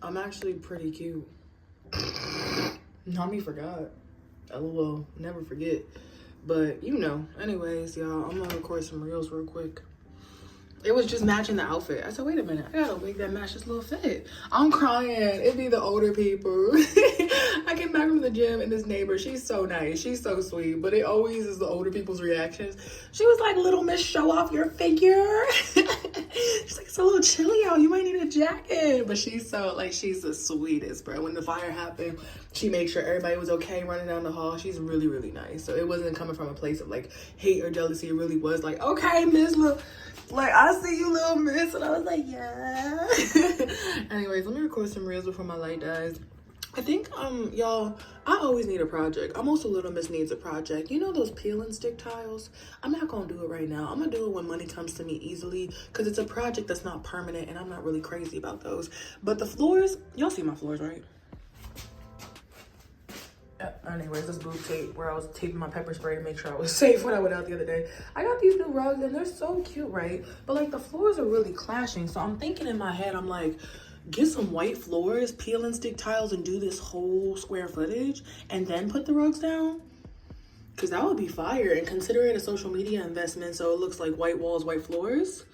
I'm actually pretty cute. Mommy forgot. LOL, never forget. But you know, anyways, y'all, I'm gonna record some reels real quick. It was just matching the outfit. I said, wait a minute, I got a wig that matches this little fit. I'm crying. It'd be the older people. I came back from the gym and this neighbor, she's so nice. She's so sweet. But it always is the older people's reactions. She was like, little miss, show off your figure. She's like, it's a little chilly out. You might need a jacket. But she's so, like, she's the sweetest, bro. When the fire happened, she made sure everybody was okay running down the hall. She's really, really nice. So it wasn't coming from a place of, like, hate or jealousy. It really was like, okay, miss, look. Like, I see you, little miss, and I was like, yeah. Anyways, let me record some reels before my light dies. I think, y'all, I always need a project. I'm also Little Miss needs a project. You know those peel and stick tiles? I'm not gonna do it right now. I'm gonna do it when money comes to me easily, because it's a project that's not permanent, and I'm not really crazy about those. But the floors, y'all see my floors, right? Anyways, this boob tape where I was taping my pepper spray to make sure I was safe when I went out the other day. I got these new rugs and they're so cute, right? But like the floors are really clashing. So I'm thinking in my head, I'm like, get some white floors, peel and stick tiles, and do this whole square footage and then put the rugs down. Cause that would be fire, and consider it a social media investment so it looks like white walls, white floors.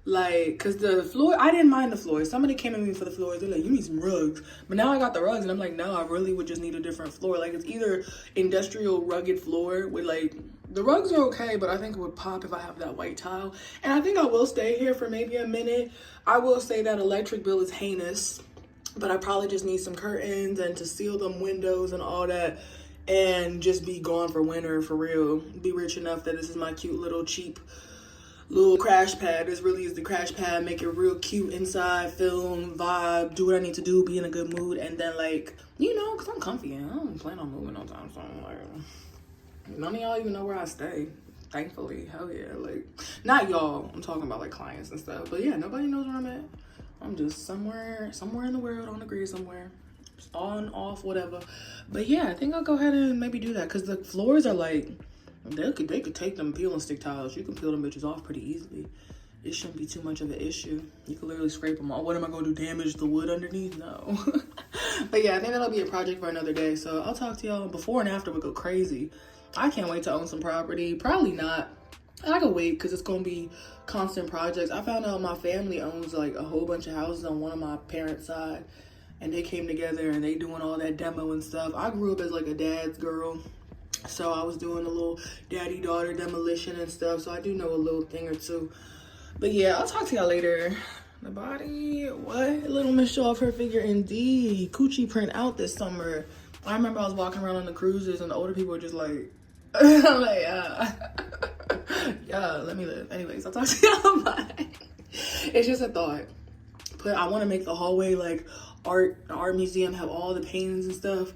Like, cause the floor, I didn't mind the floors. Somebody came at me for the floors. They're like, you need some rugs. But now I got the rugs and I'm like, no, I really would just need a different floor. Like, it's either industrial rugged floor with like, the rugs are okay, but I think it would pop if I have that white tile. And I think I will stay here for maybe a minute. I will say that electric bill is heinous, but I probably just need some curtains and to seal them windows and all that, and just be gone for winter for real. Be rich enough that this is my cute little cheap little crash pad. This really is the crash pad. Make it real cute inside, film, vibe, do what I need to do, be in a good mood, and then like, you know, cause I'm comfy and I don't plan on moving no time soon. Like, none of y'all even know where I stay. Thankfully, hell yeah. Like, not y'all. I'm talking about like clients and stuff. But yeah, nobody knows where I'm at. I'm just somewhere in the world, on the grid somewhere. Just on, off, whatever. But yeah, I think I'll go ahead and maybe do that, cause the floors are like, they could take them peel and stick tiles. You can peel them bitches off pretty easily. It shouldn't be too much of an issue. You can literally scrape them off. What am I going to do, damage the wood underneath? No. But yeah, I think that'll be a project for another day. So I'll talk to y'all. Before and after would go crazy. I can't wait to own some property. Probably not. I can wait because it's going to be constant projects. I found out my family owns like a whole bunch of houses on one of my parents' side. And they came together and they doing all that demo and stuff. I grew up as like a dad's girl. So I was doing a little daddy-daughter demolition and stuff. So I do know a little thing or two. But yeah, I'll talk to y'all later. The body, what? Little Miss show off her figure indeed. Coochie print out this summer. I remember I was walking around on the cruises and the older people were just like, I'm like, yeah, let me live. Anyways, I'll talk to y'all. Bye. It's just a thought. But I want to make the hallway like art museum, have all the paintings and stuff.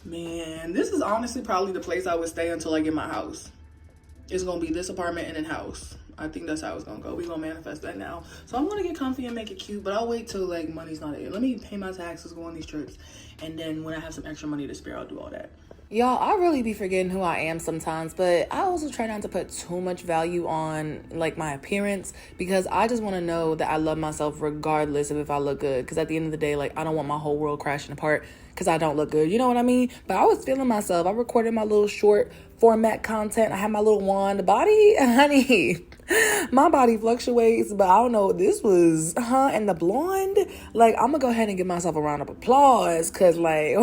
Man, this is honestly probably the place I would stay until I get my house. It's gonna be this apartment and then house. I think that's how it's gonna go. We're gonna manifest that now. So I'm gonna get comfy and make it cute, but I'll wait till like money's not in. Let me pay my taxes, go on these trips, and then when I have some extra money to spare, I'll do all that. Y'all, I really be forgetting who I am sometimes, but I also try not to put too much value on like my appearance, because I just want to know that I love myself regardless of if I look good. Because at the end of the day, like, I don't want my whole world crashing apart because I don't look good. You know what I mean? But I was feeling myself. I recorded my little short format content. I had my little wand. The body, honey, my body fluctuates, but I don't know what this was, and the blonde, like, I'm gonna go ahead and give myself a round of applause because like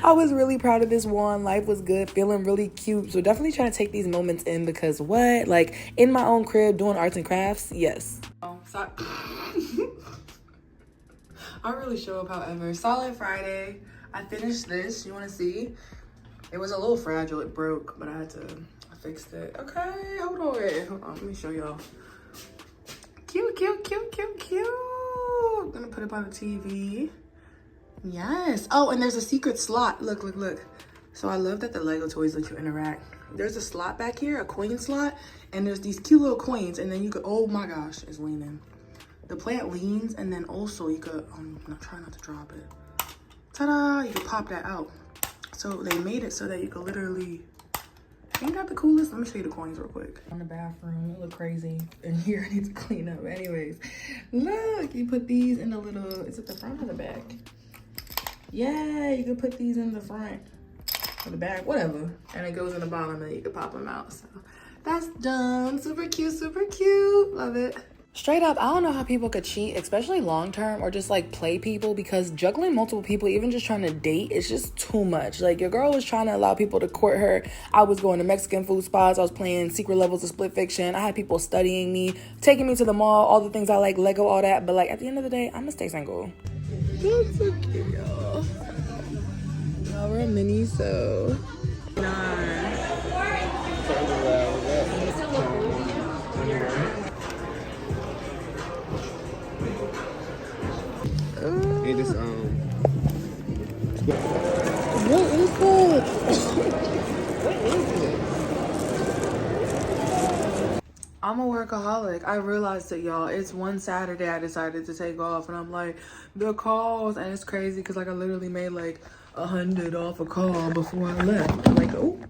I was really proud of this one. Life was good, feeling really cute. So definitely trying to take these moments in, because what? Like, in my own crib doing arts and crafts, yes. Oh, sorry. I really show up, however. Solid Friday. I finished this. You want to see? It was a little fragile. It broke, but I fixed it. Okay, hold on. Wait. Hold on. Let me show y'all. Cute, cute, cute, cute, cute. I'm going to put it on the TV. Yes. Oh, and there's a secret slot. Look, look, look. So I love that the Lego toys let you interact. There's a slot back here, a coin slot, and there's these cute little coins, and then you could, oh my gosh, it's leaning. The plant leans, and then also you could, I'm not trying not to drop it. Ta-da, you could pop that out. So they made it so that you could literally Ain't that the coolest? Let me show you the coins real quick. On the bathroom, it look crazy. And here I need to clean up. Anyways, look, you put these in the little, is it the front or the back? Yeah, you can put these in the front or the back, whatever. And it goes in the bottom and you can pop them out. So that's done. Super cute, super cute. Love it. Straight up, I don't know how people could cheat, especially long term, or just like play people, because juggling multiple people, even just trying to date, it's just too much. Like, your girl was trying to allow people to court her. I was going to Mexican food spots. I was playing secret levels of Split Fiction. I had people studying me, taking me to the mall, all the things I like, Lego, all that. But like, at the end of the day, I'm gonna stay single. That's so cute, y'all. Y'all, we're in Miniso. Hey, this What is that? I'm a workaholic. I realized it, y'all. It's one Saturday I decided to take off, and I'm like, the calls, and it's crazy because like I literally made like 100 off a call before I left. Like, oh,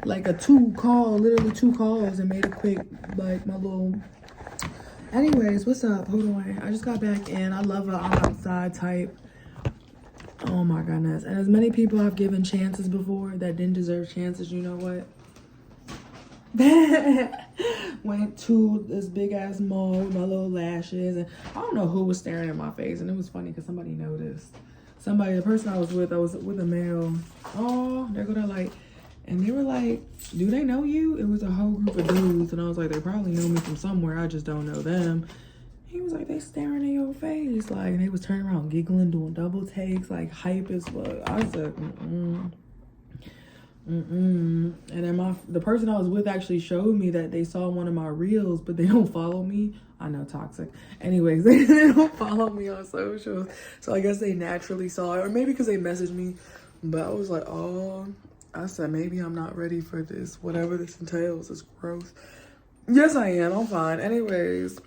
like a literally two calls, and made a quick, like, my little. Anyways, what's up? Hold on. I just got back in. I love a I'm outside type. Oh my goodness. And as many people I've given chances before that didn't deserve chances, you know what? Went to this big ass mall with my little lashes, and I don't know who was staring at my face, and it was funny because somebody noticed. The person I was with a male. Oh, there go that light. And they were like, do they know you? It was a whole group of dudes, and I was like, they probably know me from somewhere, I just don't know them. He was like, they staring in your face, like, and they was turning around giggling, doing double takes, like hype as fuck. I said, and then the person I was with actually showed me that they saw one of my reels, but they don't follow me. I know, toxic. Anyways, they don't follow me on socials, so I guess they naturally saw it, or maybe because they messaged me. But I was like, oh, I said, maybe I'm not ready for this, whatever this entails. It's gross. Yes, I am. I'm fine. Anyways,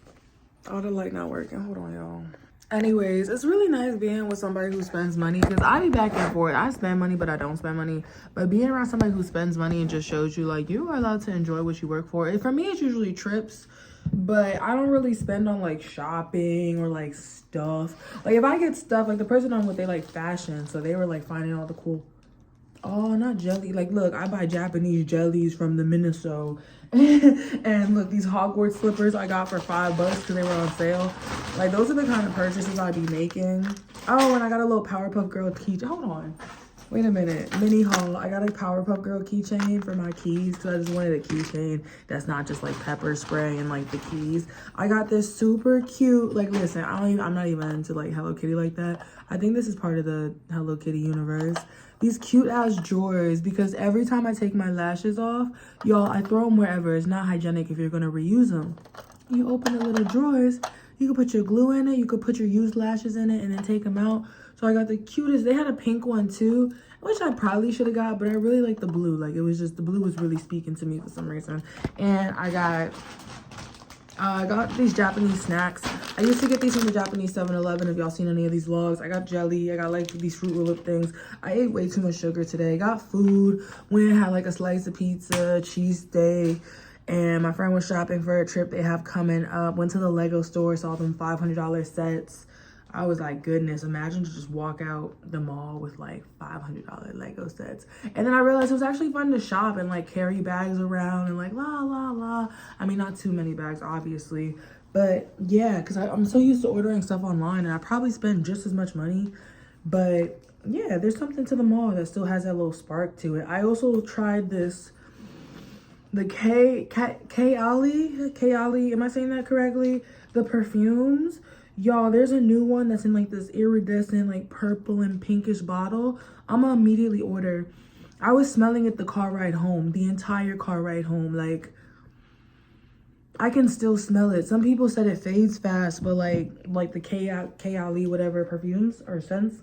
oh, the light not working. Hold on, y'all. Anyways, it's really nice being with somebody who spends money, because I be back and forth. I spend money, but I don't spend money. But being around somebody who spends money and just shows you, like, you are allowed to enjoy what you work for. And for me, it's usually trips, but I don't really spend on, like, shopping or, like, stuff. Like, if I get stuff, like, the person I'm with, they like fashion, so they were, like, finding all the cool... Oh, not jelly. Like, look, I buy Japanese jellies from the Miniso. And look, these Hogwarts slippers I got for $5 because they were on sale. Like, those are the kind of purchases I be making. Oh, and I got a little Powerpuff Girl keychain. Hold on. Wait a minute. Mini haul. I got a Powerpuff Girl keychain for my keys because I just wanted a keychain that's not just like pepper spray and like the keys. I got this super cute, like, listen, I'm not even into like Hello Kitty like that. I think this is part of the Hello Kitty universe. These cute ass drawers, because every time I take my lashes off, y'all, I throw them wherever. It's not hygienic if you're gonna reuse them. You open the little drawers, you can put your glue in it, you could put your used lashes in it and then take them out. So I got the cutest, they had a pink one too, which I probably should have got, but I really like the blue. Like, it was just, the blue was really speaking to me for some reason. And I got these Japanese snacks. I used to get these from the Japanese 7-Eleven. If y'all seen any of these vlogs, I got jelly. I got like these Fruit Roll-Up things. I ate way too much sugar today. Got food. Went and had like a slice of pizza, cheese steak. And my friend was shopping for a trip they have coming up. Went to the Lego store, saw them $500 sets. I was like, goodness, imagine to just walk out the mall with like $500 Lego sets. And then I realized it was actually fun to shop and like carry bags around and like la la la. I mean, not too many bags, obviously. But yeah, because I'm so used to ordering stuff online, and I probably spend just as much money. But yeah, there's something to the mall that still has that little spark to it. I also tried this, the K Ali, am I saying that correctly? The perfumes. Y'all, there's a new one that's in like this iridescent, like purple and pinkish bottle. I'm gonna immediately order. I was smelling it the car ride home, the entire car ride home. Like, I can still smell it. Some people said it fades fast, but like the K Ali whatever perfumes or scents,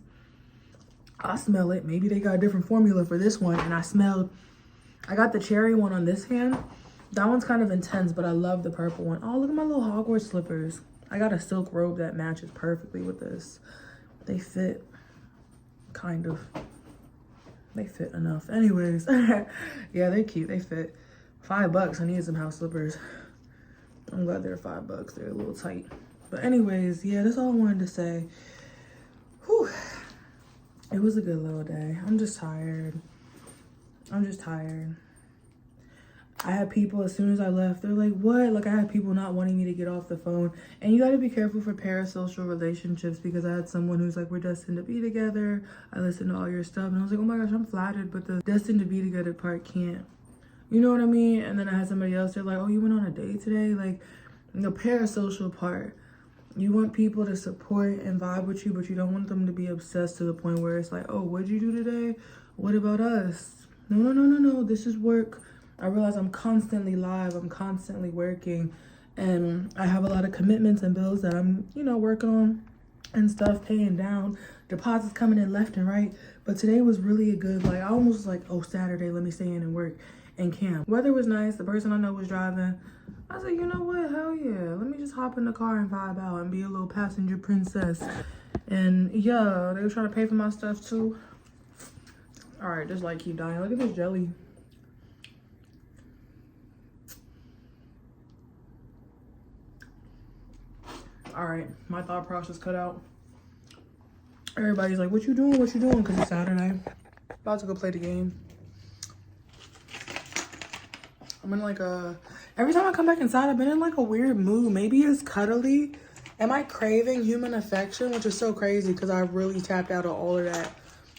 I smell it. Maybe they got a different formula for this one. And I got the cherry one on this hand. That one's kind of intense, but I love the purple one. Oh, look at my little Hogwarts slippers. I got a silk robe that matches perfectly with this. They fit, kind of. They fit enough. Anyways, yeah, they're cute. They fit. $5. I needed some house slippers. I'm glad they're $5. They're a little tight. But anyways, yeah, that's all I wanted to say. Whew. It was a good little day. I'm just tired. I had people, as soon as I left, they're like, what? Like, I had people not wanting me to get off the phone. And you got to be careful for parasocial relationships, because I had someone who's like, we're destined to be together. I listened to all your stuff. And I was like, oh my gosh, I'm flattered. But the destined to be together part can't. You know what I mean? And then I had somebody else, they're like, oh, you went on a date today? Like, the parasocial part. You want people to support and vibe with you, but you don't want them to be obsessed to the point where it's like, oh, what'd you do today? What about us? No. This is work. I realize I'm constantly live. I'm constantly working. And I have a lot of commitments and bills that I'm, working on and stuff, paying down. Deposits coming in left and right. But today was really a good, I almost was like, oh, Saturday, let me stay in and work and camp. Weather was nice. The person I know was driving. I was like, you know what? Hell yeah. Let me just hop in the car and vibe out and be a little passenger princess. And yeah, they were trying to pay for my stuff too. All right, just keep dying. Look at this jelly. All right, my thought process cut out. Everybody's like, what you doing? Because it's Saturday. About to go play the game. I'm in every time I come back inside, I've been in a weird mood. Maybe it's cuddly. Am I craving human affection? Which is so crazy because I really tapped out of all of that.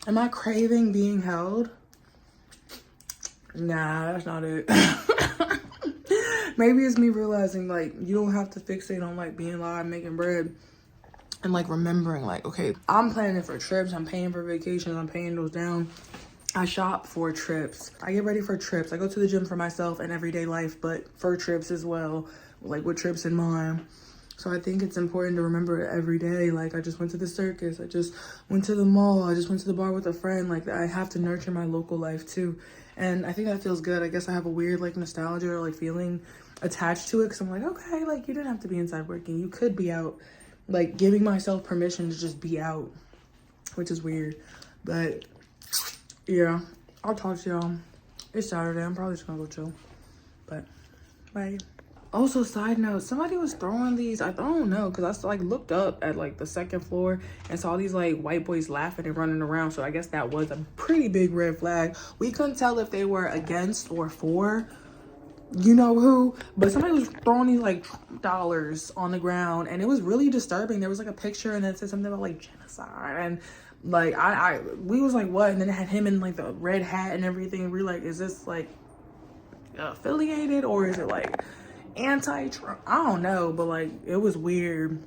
Am I craving being held? Nah, that's not it. Maybe it's me realizing you don't have to fixate on being live, making bread, and remembering okay, I'm planning for trips, I'm paying for vacations, I'm paying those down. I shop for trips. I get ready for trips. I go to the gym for myself and everyday life, but for trips as well, with trips in mind. So I think it's important to remember it every day. I just went to the circus. I just went to the mall. I just went to the bar with a friend. I have to nurture my local life too. And I think that feels good. I guess I have a weird nostalgia or feeling attached to it, because I'm okay, you didn't have to be inside working. You could be out, giving myself permission to just be out, which is weird. But yeah, I'll talk to y'all. It's Saturday. I'm probably just gonna go chill. But bye. Also, side note, somebody was throwing these, I don't know, because I looked up at the second floor and saw these white boys laughing and running around. So I guess that was a pretty big red flag. We couldn't tell if they were against or for you know who, but somebody was throwing these dollars on the ground, and it was really disturbing. There was a picture and it said something about genocide, and we was what, and then it had him in the red hat and everything. We're is this affiliated, or is it anti-Trump? I don't know, but it was weird.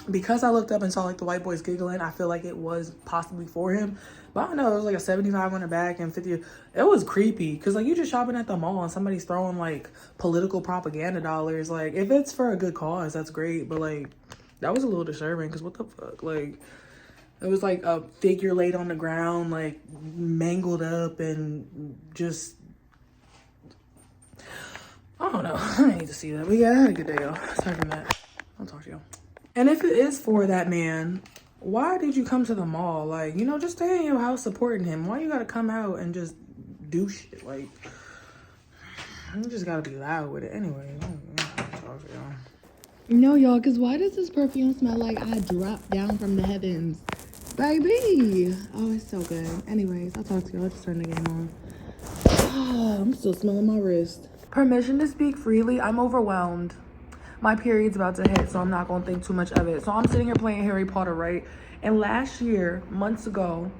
Because I looked up and saw the white boys giggling, I feel it was possibly for him. But I don't know, it was a 75 on the back and 50. It was creepy because you just shopping at the mall and somebody's throwing political propaganda dollars. If it's for a good cause, that's great. But that was a little disturbing because what the fuck? It was a figure laid on the ground, mangled up and just, I don't know. I need to see that. But yeah, I had a good day, y'all. Aside from that, I'll talk to y'all. And if it is for that man, why did you come to the mall? Just stay in your house supporting him. Why you gotta come out and just do shit? You just gotta be loud with it. Anyway, I'll talk to y'all. No, y'all, because why does this perfume smell like I dropped down from the heavens? Baby! Oh, it's so good. Anyways, I'll talk to y'all. I'll just turn the game on. Oh, I'm still smelling my wrist. Permission to speak freely. I'm overwhelmed. My period's about to hit, so I'm not gonna think too much of it. So I'm sitting here playing Harry Potter, right? And last year, months ago,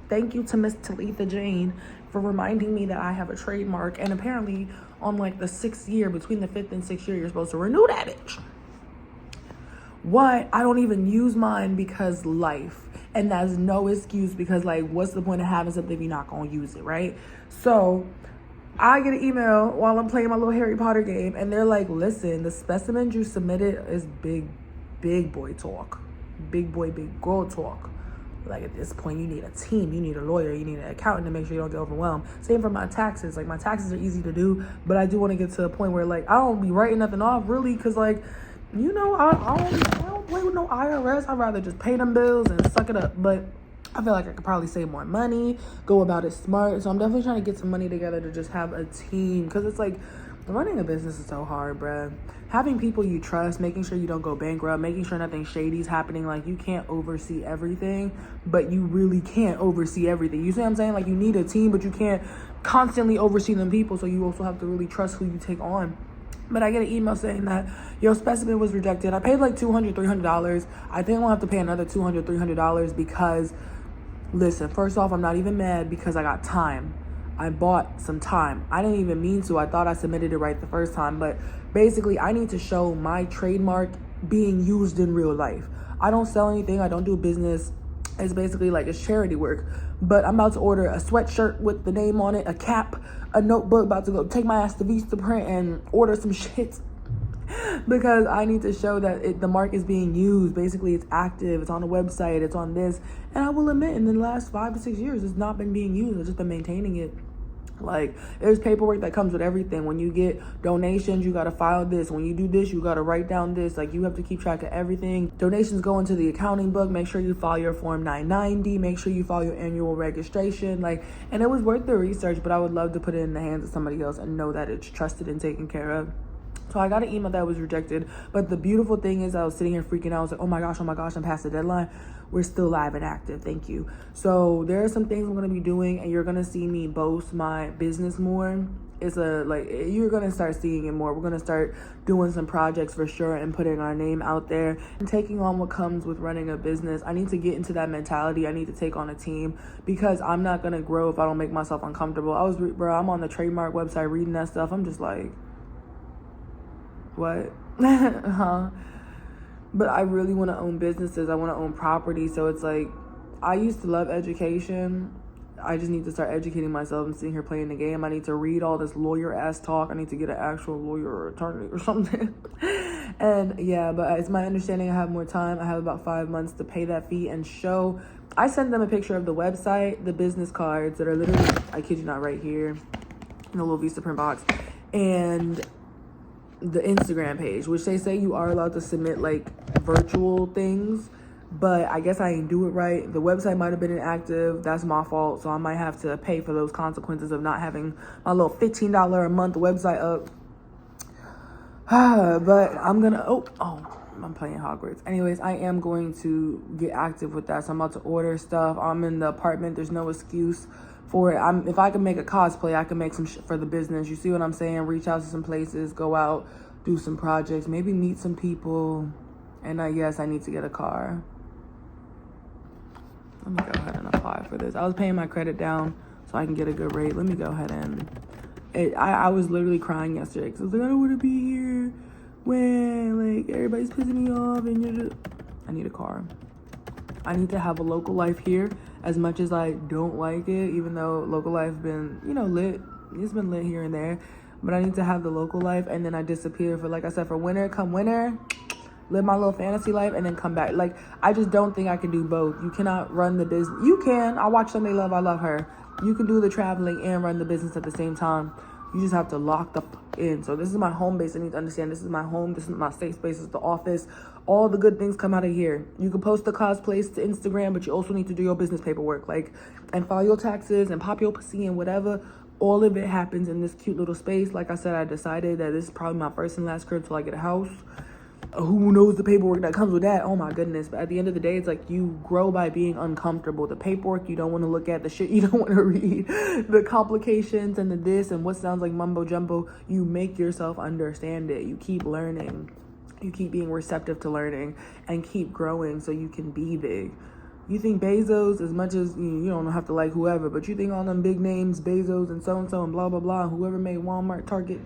thank you to Miss Talitha Jane for reminding me that I have a trademark. And apparently on the 6th year, between the 5th and 6th year, you're supposed to renew that bitch. What? I don't even use mine because life. And that's no excuse because what's the point of having something if you're not gonna use it, right? So I get an email while I'm playing my little Harry Potter game, and they're listen, the specimens you submitted is big boy talk. Big boy, big girl talk. At this point, you need a team, you need a lawyer, you need an accountant to make sure you don't get overwhelmed. Same for my taxes. My taxes are easy to do, but I do want to get to a point where I don't be writing nothing off really, because I don't play with no IRS. I'd rather just pay them bills and suck it up. But I feel I could probably save more money, go about it smart. So I'm definitely trying to get some money together to just have a team. Because it's Running a business is so hard, bruh. Having people you trust, making sure you don't go bankrupt, making sure nothing shady's happening. Like, you can't oversee everything, but you really can't oversee everything. You see what I'm saying? Like, you need a team, but you can't constantly oversee them people. So you also have to really trust who you take on. But I get an email saying that your specimen was rejected. I paid like $200, $300. I think I'll have to pay another $200, $300 because, listen, first off, I'm not even mad because I got time. I bought some time. I didn't even mean to. I thought I submitted it right the first time. But basically, I need to show my trademark being used in real life. I don't sell anything. I don't do business. It's basically like it's charity work. But I'm about to order a sweatshirt with the name on it, a cap, a notebook, about to go take my ass to Vista Print and order some shit because I need to show that the mark is being used. Basically, it's active, it's on the website, it's on this. And I will admit, in the last 5 to 6 years, it's not been being used. I've just been maintaining it. Like, there's paperwork that comes with everything. When you get donations, you got to file this. When you do this, you got to write down this. Like, you have to keep track of everything. Donations go into the accounting book. Make sure you file your form 990. Make sure you file your annual registration. Like, and it was worth the research, but I would love to put it in the hands of somebody else and know that it's trusted and taken care of. So I got an email that was rejected. But the beautiful thing is I was sitting here freaking out. I was like, oh my gosh, I'm past the deadline. We're still live and active. Thank you. So there are some things I'm going to be doing, and you're going to see me boast my business more. You're going to start seeing it more. We're going to start doing some projects for sure and putting our name out there and taking on what comes with running a business. I need to get into that mentality. I need to take on a team because I'm not going to grow if I don't make myself uncomfortable. I'm on the trademark website reading that stuff. I'm just like, what? Huh? But I really want to own businesses. I want to own property. So it's like, I used to love education. I just need to start educating myself and sitting here playing the game. I need to read all this lawyer ass talk. I need to get an actual lawyer or attorney or something. And yeah, but it's my understanding I have more time. I have about 5 months to pay that fee and show. I sent them a picture of the website, the business cards that are literally, I kid you not, right here in the little Vista print box, and the Instagram page, which they say you are allowed to submit like virtual things, but I guess I ain't do it right. The website might have been inactive. That's my fault. So I might have to pay for those consequences of not having my little $15 a month website up. But I'm gonna, I'm playing Hogwarts. Anyways, I am going to get active with that. So I'm about to order stuff. I'm in the apartment. There's no excuse for it. If I can make a cosplay, I can make some shit for the business. You see what I'm saying? Reach out to some places, go out, do some projects, maybe meet some people. And I need to get a car. Let me go ahead and apply for this. I was paying my credit down so I can get a good rate. Let me go ahead and... I was literally crying yesterday because I was like, I don't want to be here when, like, everybody's pissing me off and I need a car. I need to have a local life here as much as I don't like it, even though local life been, lit. It's been lit here and there. But I need to have the local life, and then I disappear for, like I said, for winter, come winter, live my little fantasy life, and then come back. Like, I just don't think I can do both. You cannot run the business. You can. I watch Somebody Love, I love her. You can do the traveling and run the business at the same time. You just have to lock the in. So this is my home base. I need to understand this is my home. This is my safe space. This is the office. All the good things come out of here. You can post the cosplays to Instagram, but you also need to do your business paperwork, and file your taxes and pop your pussy and whatever. All of it happens in this cute little space. Like I said, I decided that this is probably my first and last crib till I get a house. Who knows the paperwork that comes with that? Oh my goodness. But at the end of the day, it's like you grow by being uncomfortable. The paperwork you don't want to look at, the shit you don't want to read, the complications and the this and what sounds like mumbo jumbo. You make yourself understand it. You keep learning. You keep being receptive to learning and keep growing so you can be big. You think Bezos, as much as you don't have to like whoever, but you think all them big names, Bezos and so and blah blah blah, whoever made Walmart, Target,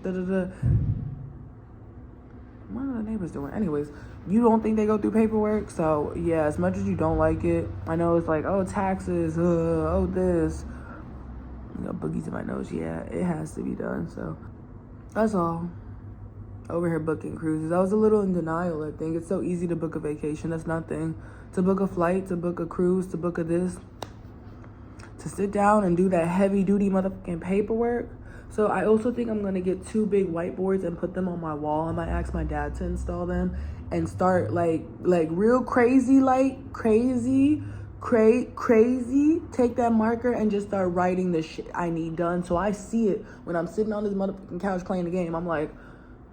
what are the neighbors doing? Anyways, you don't think they go through paperwork? So yeah, as much as you don't like it, I know it's like, oh, taxes, oh, this. Boogies in my nose. Yeah, it has to be done. So that's all. Over here booking cruises. I was a little in denial, I think. It's so easy to book a vacation. That's nothing. To book a flight, to book a cruise, to book a this. To sit down and do that heavy duty motherfucking paperwork. So I also think I'm going to get 2 big whiteboards and put them on my wall. I might ask my dad to install them and start like real crazy crazy, take that marker and just start writing the shit I need done. So I see it when I'm sitting on this motherfucking couch playing the game. I'm like,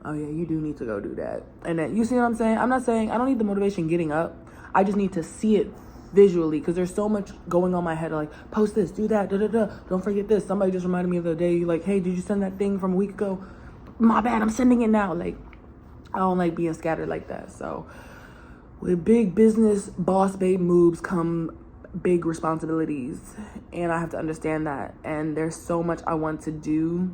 oh yeah, you do need to go do that. And then, you see what I'm saying? I'm not saying I don't need the motivation getting up. I just need to see it visually, because there's so much going on my head, like, post this, do that, don't forget this. Somebody just reminded me the other day, like, hey, did you send that thing from a week ago? My bad, I'm sending it now. Like, I don't like being scattered like that. So with big business boss babe moves come big responsibilities, and I have to understand that. And there's so much I want to do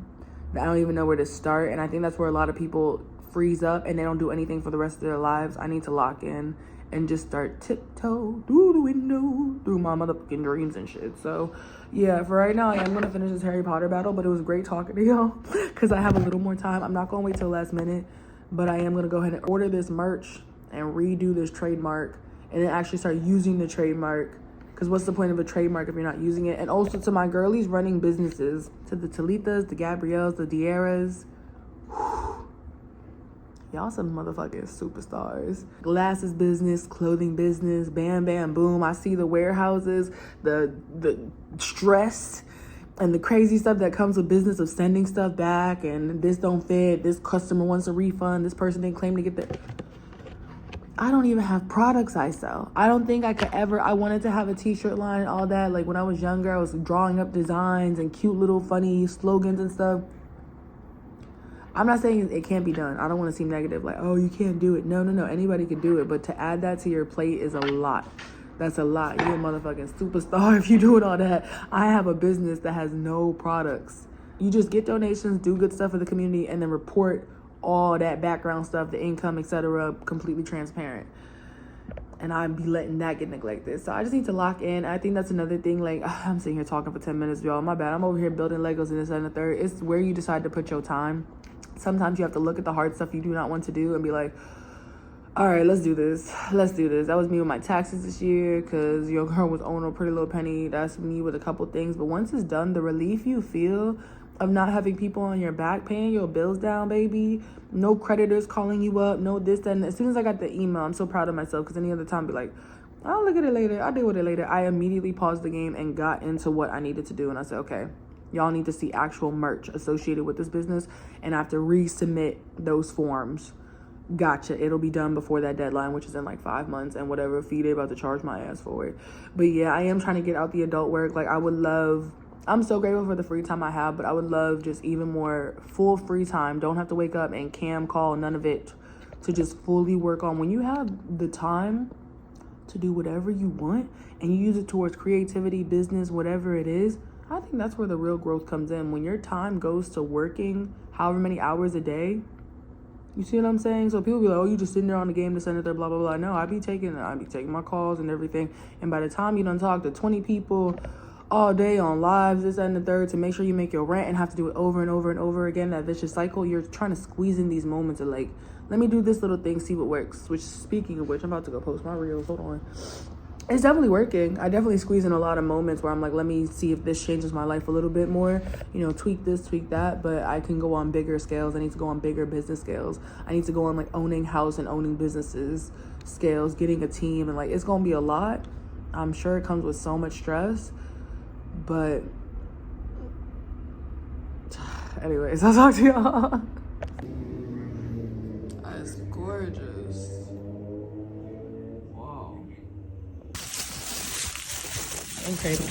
that I don't even know where to start. And I think that's where a lot of people freeze up and they don't do anything for the rest of their lives. I need to lock in and just start tiptoe through the window, through my motherfucking dreams and shit. So yeah, for right now, I am gonna finish this Harry Potter battle, but it was great talking to y'all because I have a little more time. I'm not gonna wait till the last minute, but I am gonna go ahead and order this merch and redo this trademark and then actually start using the trademark. Because what's the point of a trademark if you're not using it? And also to my girlies running businesses, to the Talitas, the Gabrielles, the Diaries, y'all some motherfucking superstars. Glasses business, clothing business, bam, bam, boom. I see the warehouses, the stress and the crazy stuff that comes with business of sending stuff back and this don't fit, this customer wants a refund, this person didn't claim to get that. I don't even have products I sell. I don't think I could ever, I wanted to have a t-shirt line and all that. Like when I was younger, I was drawing up designs and cute little funny slogans and stuff. I'm not saying it can't be done. I don't want to seem negative, like, oh, you can't do it. No, anybody can do it. But to add that to your plate is a lot. That's a lot. You're a motherfucking superstar if you're doing all that. I have a business that has no products. You just get donations, do good stuff for the community, and then report all that background stuff, the income, etc., completely transparent. And I'd be letting that get neglected. So I just need to lock in. I think that's another thing. Like, I'm sitting here talking for 10 minutes, y'all. My bad. I'm over here building Legos and this and the third. It's where you decide to put your time. Sometimes you have to look at the hard stuff you do not want to do and be like, all right, let's do this. Let's do this. That was me with my taxes this year because your girl was owning a Pretty Little Penny. That's me with a couple things. But once it's done, the relief you feel of not having people on your back paying your bills down, baby. No creditors calling you up. No this, that. And as soon as I got the email, I'm so proud of myself because any other time I'd be like, I'll look at it later. I'll deal with it later. I immediately paused the game and got into what I needed to do. And I said, okay, y'all need to see actual merch associated with this business. And I have to resubmit those forms. Gotcha. It'll be done before that deadline, which is in like 5 months and whatever fee they're about to charge my ass for it. But yeah, I am trying to get out the adult work. Like I would love, I'm so grateful for the free time I have, but I would love just even more full free time. Don't have to wake up and cam call, none of it, to just fully work on. When you have the time to do whatever you want and you use it towards creativity, business, whatever it is, I think that's where the real growth comes in. When your time goes to working however many hours a day, you see what I'm saying? So people be like, oh, you just sitting there on the game to send it there, blah, blah, blah. No, I be taking my calls and everything. And by the time you done talk to 20 people all day on lives, this, that, and the third, to make sure you make your rent and have to do it over and over and over again, that vicious cycle, you're trying to squeeze in these moments of like, let me do this little thing, see what works. Which, speaking of which, I'm about to go post my reels. Hold on. It's definitely working. I definitely squeeze in a lot of moments where I'm like, let me see if this changes my life a little bit more. You know, tweak this, tweak that. But I can go on bigger scales. I need to go on bigger business scales. I need to go on like owning house and owning businesses scales, getting a team. And like, it's going to be a lot. I'm sure it comes with so much stress. But anyways, I'll talk to y'all. That's gorgeous. Wow. I'm crazy.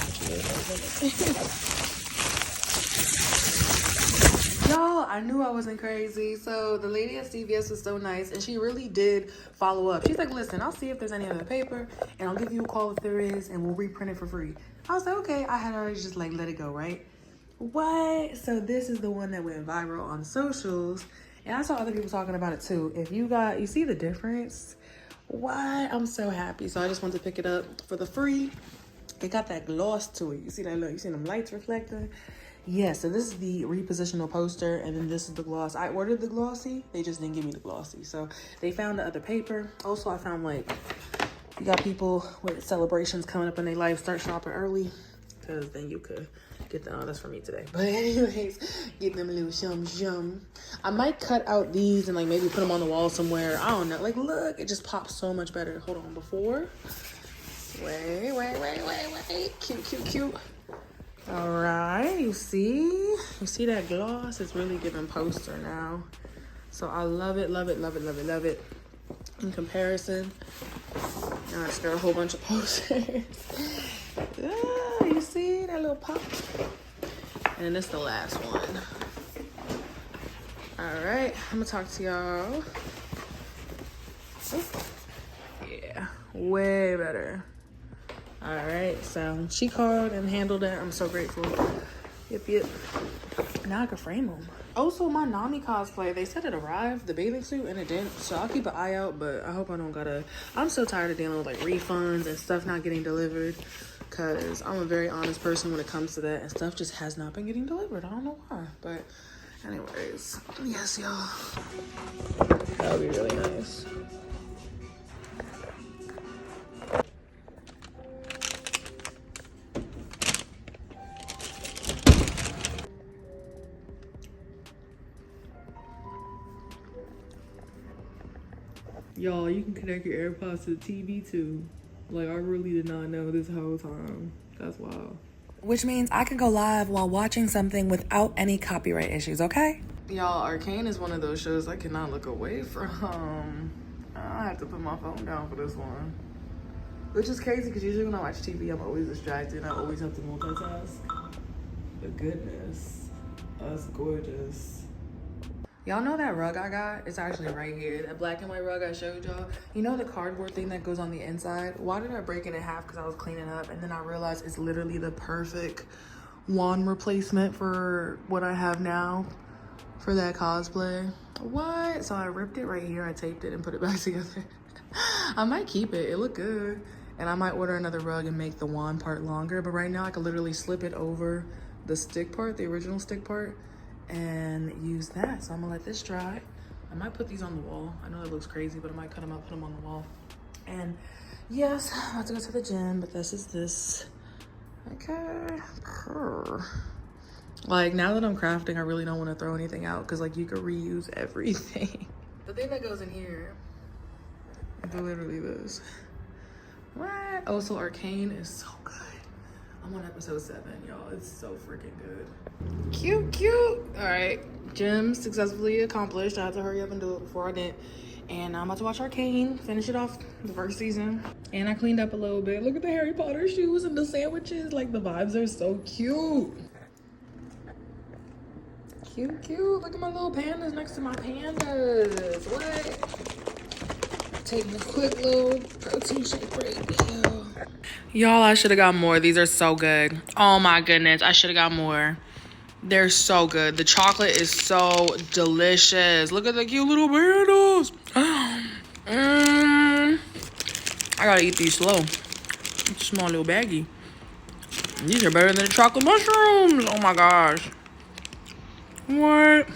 Y'all, I knew I wasn't crazy. So the lady at CVS was so nice, and she really did follow up. She's like, listen, I'll see if there's any other paper, and I'll give you a call if there is, and we'll reprint it for free. I was like, okay. I had already just like let it go, right? What? So this is the one that went viral on socials, and I saw other people talking about it too. If you see the difference? What? I'm so happy. So I just wanted to pick it up for the free. It got that gloss to it. You see that look? You see them lights reflecting? Yeah, so this is the repositional poster, and then this is the gloss. I ordered the glossy. They just didn't give me the glossy. So they found the other paper. Also, I found like, you got people with celebrations coming up in their life, start shopping early, because then you could get the, oh, that's for me today. But anyways, get them a little shum. I might cut out these and like maybe put them on the wall somewhere. I don't know. Like, look, it just pops so much better. Hold on, before. Wait. Cute. All right, you see that gloss? It's really giving poster now. So I love it. In comparison, now I just got a whole bunch of posters. You see that little pop? And this the last one. All right, I'm gonna talk to y'all. Yeah, way better. All right, so she called and handled it. I'm so grateful. Yep. Now I can frame them. Also, my Nami cosplay, they said it arrived, the bathing suit, and it didn't. So I'll keep an eye out, but I hope I don't gotta. I'm so tired of dealing with like refunds and stuff not getting delivered, because I'm a very honest person when it comes to that, and stuff just has not been getting delivered. I don't know why, but anyways, yes, y'all. That would be really nice. Y'all, you can connect your AirPods to the TV too. Like, I really did not know this whole time. That's wild. Which means I can go live while watching something without any copyright issues, okay? Y'all, Arcane is one of those shows I cannot look away from. I have to put my phone down for this one. Which is crazy, because usually when I watch TV, I'm always distracted. I always have to multitask. But goodness, that's gorgeous. Y'all know that rug I got? It's actually right here. That black and white rug I showed y'all. You know the cardboard thing that goes on the inside? Why did I break it in half? Because I was cleaning up. And then I realized it's literally the perfect wand replacement for what I have now for that cosplay. What? So I ripped it right here. I taped it and put it back together. I might keep it. It looked good. And I might order another rug and make the wand part longer. But right now I could literally slip it over the stick part, the original stick part, and use that. So I'm gonna let this dry. I might put these on the wall. I know it looks crazy, but I might cut them out, put them on the wall. And yes, I'm about to go to the gym, but this is this. Okay. Like, now that I'm crafting, I really don't want to throw anything out, because like you could reuse everything. The thing that goes in here is literally this. What? Oh, so Arcane is so good. I'm on episode 7, y'all. It's so freaking good. Cute. All right, gym successfully accomplished. I had to hurry up and do it before I didn't. And I'm about to watch Arcane, finish it off the first season. And I cleaned up a little bit. Look at the Harry Potter shoes and the sandwiches. Like, the vibes are so cute. Cute. Look at my little pandas next to my pandas. What? Taking a quick little protein shake break now. Y'all, I should have got more. These are so good. Oh my goodness, I should have got more. They're so good. The chocolate is so delicious. Look at the cute little pandas. I gotta eat these slow. It's a small little baggie. These are better than the chocolate mushrooms. Oh my gosh. What?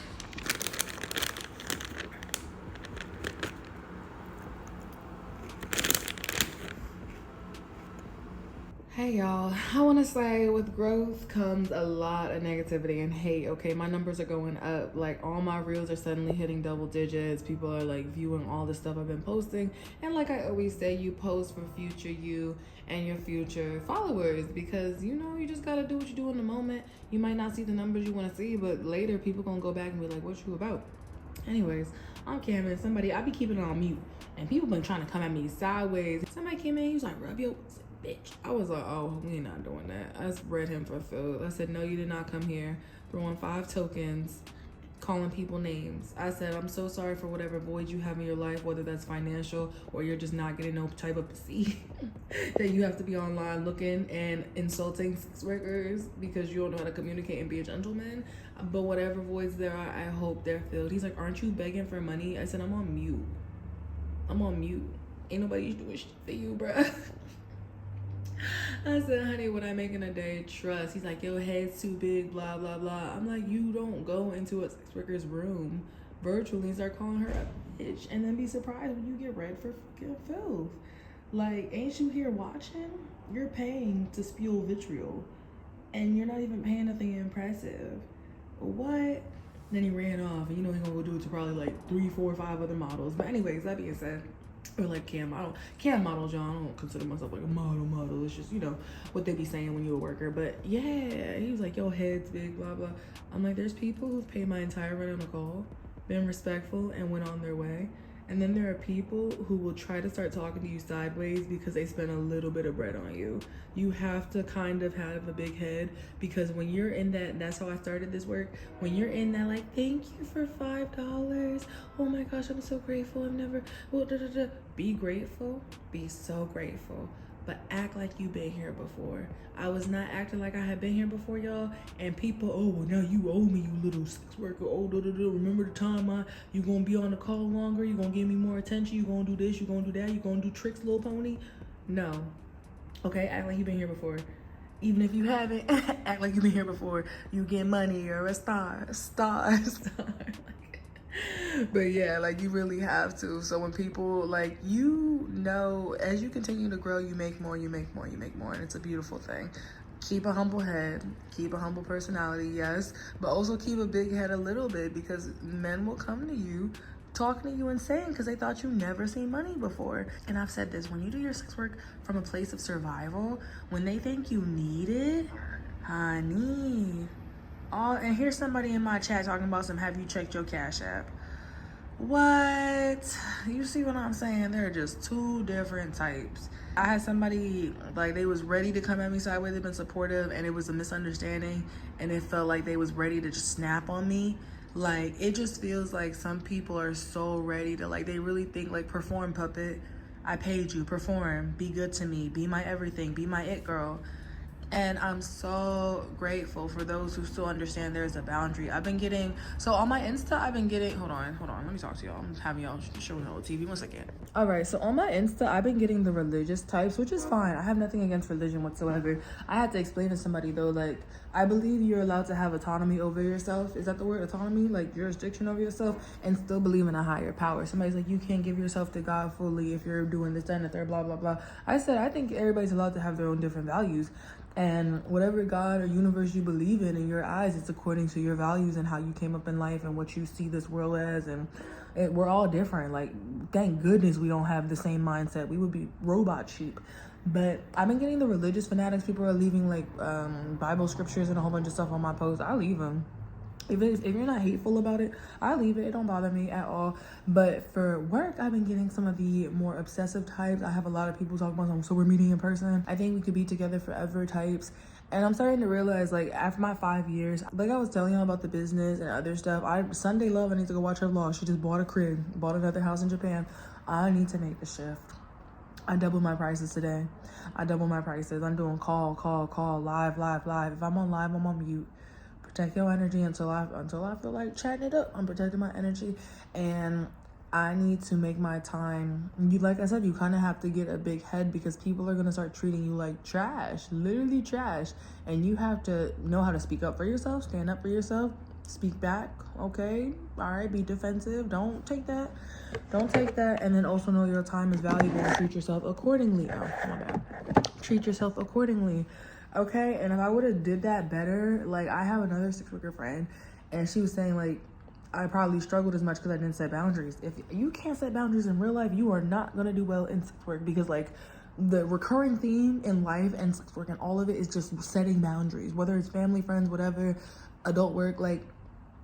Hey y'all, I want to say with growth comes a lot of negativity and hate. Okay, my numbers are going up. Like, all my reels are suddenly hitting double digits. People are like viewing all the stuff I've been posting. And like I always say, you post for future you and your future followers, because you know you just gotta do what you do in the moment. You might not see the numbers you want to see, but later people gonna go back and be like, what you about? Anyways, I'm Cameron. I be keeping it on mute, and people been trying to come at me sideways. Somebody came in, he was like, rub your bitch. I was like, oh, we not doing that. I spread him for food. I said, no, you did not come here throwing 5 tokens, calling people names. I said, I'm so sorry for whatever void you have in your life, whether that's financial or you're just not getting no type of see that you have to be online looking and insulting sex workers because you don't know how to communicate and be a gentleman. But whatever voids there are, I hope they're filled. He's like, aren't you begging for money? I said, I'm on mute. Ain't nobody doing shit for you, bruh. I said, honey, what I make in a day, trust. He's like, your head's too big, blah, blah, blah. I'm like, you don't go into a sex worker's room virtually and start calling her a bitch and then be surprised when you get read for fucking filth. Like, ain't you here watching? You're paying to spew vitriol and you're not even paying nothing impressive. What? Then he ran off, and you know he's gonna go do it to probably like 3, 4, 5 other models. But anyways, that being said, or like cam models, y'all. I don't consider myself like a model. It's just, you know, what they be saying when you're a worker. But yeah, he was like, yo, head's big, blah blah. I'm like, there's people who've paid my entire rent on a call, been respectful, and went on their way. And then there are people who will try to start talking to you sideways because they spent a little bit of bread on you. You have to kind of have a big head, because when you're in that, that's how I started this work. When you're in that, like, thank you for $5. Oh my gosh, I'm so grateful. I've never, well, be grateful, be so grateful, but act like you've been here before. I was not acting like I had been here before, y'all. And people, oh, well, now you owe me, you little sex worker. Oh, remember the time you gonna be on the call longer? You gonna give me more attention? You gonna do this? You gonna do that? You gonna do tricks, little pony? No. Okay, act like you've been here before. Even if you haven't, act like you've been here before. You get money, or a star. But yeah, like, you really have to. So when people, like, you know, as you continue to grow, you make more, and it's a beautiful thing. Keep a humble head, keep a humble personality, yes, but also keep a big head a little bit, because men will come to you talking to you insane because they thought you never seen money before. And I've said this, when you do your sex work from a place of survival, when they think you need it, honey. And here's somebody in my chat talking about some, have you checked your Cash App? What? You see what I'm saying? There are just two different types. I had somebody, like, they was ready to come at me sideways. They've been supportive, and it was a misunderstanding, and it felt like they was ready to just snap on me. Like, it just feels like some people are so ready to, like, they really think, like, perform, puppet. I paid you, perform, be good to me, be my everything, be my it girl. And I'm so grateful for those who still understand there's a boundary. I've been getting, so on my Insta, I've been getting, hold on, let me talk to y'all. I'm having y'all showing y'all TV, 1 second. All right, so on my Insta, I've been getting the religious types, which is fine. I have nothing against religion whatsoever. I had to explain to somebody though, like, I believe you're allowed to have autonomy over yourself. Is that the word, autonomy? Like, jurisdiction over yourself, and still believe in a higher power. Somebody's like, you can't give yourself to God fully if you're doing this, that, and the third, blah, blah, blah. I said, I think everybody's allowed to have their own different values. And whatever God or universe you believe in your eyes, it's according to your values and how you came up in life and what you see this world as. And we're all different. Like, thank goodness we don't have the same mindset. We would be robot sheep. But I've been getting the religious fanatics. People are leaving, like, Bible scriptures and a whole bunch of stuff on my posts. I leave them. If you're not hateful about it, I leave it. It don't bother me at all. But for work, I've been getting some of the more obsessive types. I have a lot of people talking about, so we're meeting in person. I think we could be together forever types. And I'm starting to realize, like, after my 5 years, like I was telling y'all about the business and other stuff, Sunday Love, I need to go watch her vlog. She just bought a crib, bought another house in Japan. I need to make the shift. I doubled my prices today. I'm doing call, live. If I'm on live, I'm on mute. Protect your energy until I feel like chatting it up. I'm protecting my energy, and I need to make my time. Like I said, you kind of have to get a big head, because people are gonna start treating you like trash, literally trash, and you have to know how to speak up for yourself, stand up for yourself, speak back. Okay, all right, be defensive. Don't take that, and then also know your time is valuable and treat yourself accordingly. Oh, my bad. Treat yourself accordingly. Okay, and if I would have did that better, like, I have another sex worker friend, and she was saying, like, I probably struggled as much because I didn't set boundaries. If you can't set boundaries in real life, you are not gonna do well in sex work, because, like, the recurring theme in life and sex work and all of it is just setting boundaries, whether it's family, friends, whatever, adult work, like,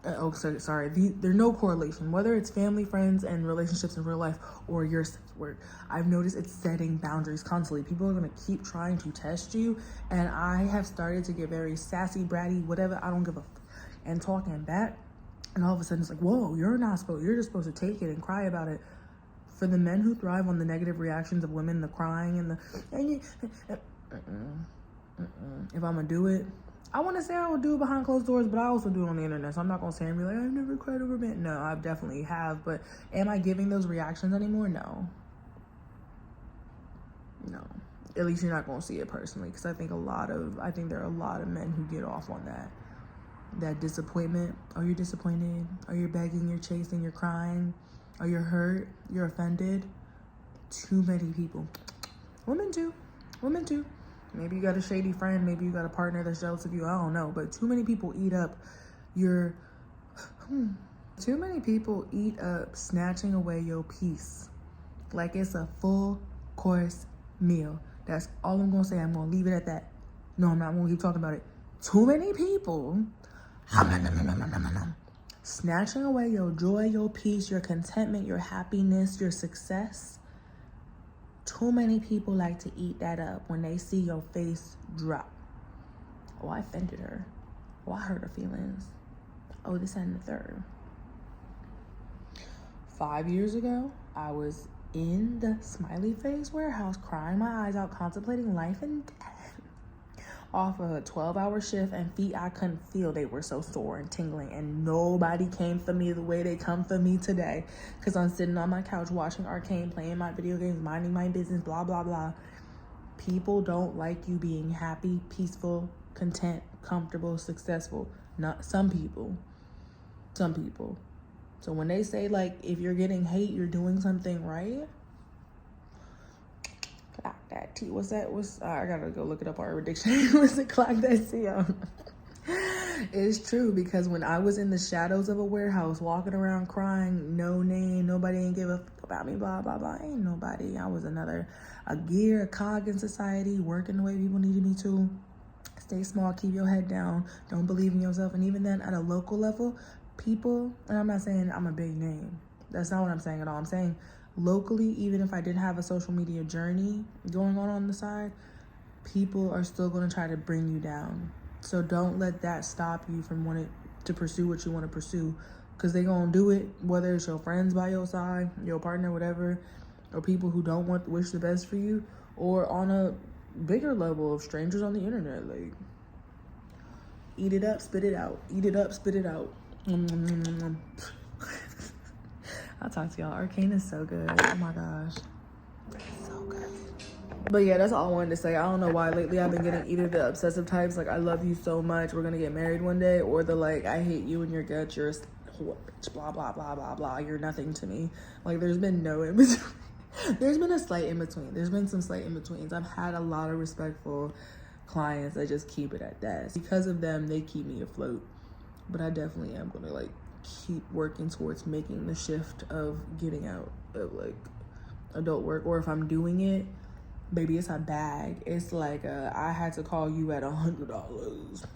there's no correlation, whether it's family, friends, and relationships in real life or your sex work. I've noticed it's setting boundaries constantly. People are going to keep trying to test you, and I have started to get very sassy, bratty, whatever, I don't give a and talking back, and all of a sudden it's like, whoa, you're just supposed to take it and cry about it. For the men who thrive on the negative reactions of women, the crying and if I'm gonna do it, I want to say I would do it behind closed doors, but I also do it on the internet. So I'm not going to say and be like, I've never cried over men. No, I definitely have. But am I giving those reactions anymore? No. At least you're not going to see it personally. Because I think there are a lot of men who get off on that disappointment. Oh, you're disappointed. Oh, you're begging, you're chasing, you're crying. Oh, you're hurt, you're offended. Too many people. Women too. Maybe you got a shady friend. Maybe you got a partner that's jealous of you. I don't know. But too many people eat up snatching away your peace. like it's a full course meal. That's all I'm gonna say. I'm gonna leave it at that. No, I'm not gonna keep talking about it. Too many people snatching away your joy, your peace, your contentment, your happiness, your success. Too many people like to eat that up when they see your face drop. Oh, I offended her. Oh, I hurt her feelings. Oh, this and the third. 5 years ago, I was in the smiley face warehouse crying my eyes out, contemplating life and death off of a 12-hour shift, and feet I couldn't feel. They were so sore and tingling, and nobody came for me the way they come for me today, because I'm sitting on my couch watching Arcane, playing my video games, minding my business, blah blah blah. People don't like you being happy, peaceful, content, comfortable, successful. Not some people. So when they say, like, if you're getting hate, you're doing something right. Clock that T. What's that? I gotta go look it up on Urban Dictionary. What's it? Clock that C on? It's true, because when I was in the shadows of a warehouse, walking around crying, no name, nobody ain't give a fuck about me, blah blah blah. Ain't nobody. I was a gear, a cog in society, working the way people needed me to. Stay small, keep your head down, don't believe in yourself. And even then, at a local level, people, and I'm not saying I'm a big name. That's not what I'm saying at all. I'm saying locally, even if I did have a social media journey going on the side, people are still going to try to bring you down. So don't let that stop you from wanting to pursue what you want to pursue, because they're going to do it, whether it's your friends by your side, your partner, whatever, or people who don't wish the best for you, or on a bigger level of strangers on the internet. Like, eat it up, spit it out. Eat it up, spit it out. I'll talk to y'all. Arcane is so good. Oh my gosh, so good. But yeah, that's all I wanted to say. I don't know why lately I've been getting either the obsessive types, like, I love you so much, we're gonna get married one day, or the, like, I hate you and your guts, you're a bitch, blah blah blah blah blah, you're nothing to me. Like, there's been no in between. There's been a slight in between. There's been some slight in betweens. I've had a lot of respectful clients that just keep it at that. Because of them, they keep me afloat. But I definitely am gonna, like, keep working towards making the shift of getting out of, like, adult work. Or if I'm doing it, baby, it's a bag. It's like I had to call you at $100.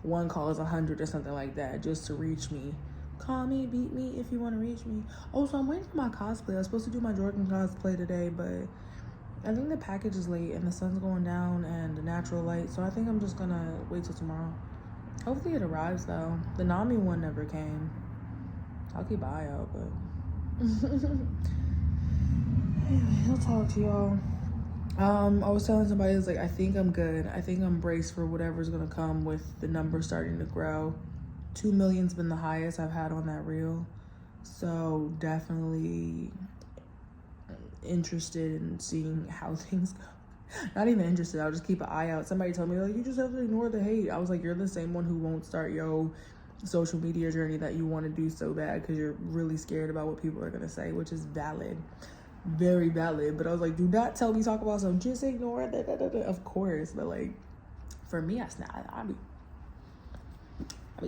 One call is 100 or something like that, just to reach me. Call me, beat me if you want to reach me. Oh, so I'm waiting for my cosplay. I was supposed to do my Jordan cosplay today, but I think the package is late and the sun's going down and the natural light. So I think I'm just gonna wait till tomorrow. Hopefully it arrives though. The Nami one never came. I'll keep an eye out, but anyway, I'll talk to y'all. I was telling somebody, I was like, I think I'm good. I think I'm braced for whatever's gonna come with the numbers starting to grow. 2 million's been the highest I've had on that reel. So definitely interested in seeing how things go. Not even interested, I'll just keep an eye out. Somebody told me, like, you just have to ignore the hate. I was like, you're the same one who won't start your social media journey that you want to do so bad because you're really scared about what people are gonna say, which is valid. Very valid. But I was like, do not tell me talk about something, just ignore it. Of course, but like, for me, I mean,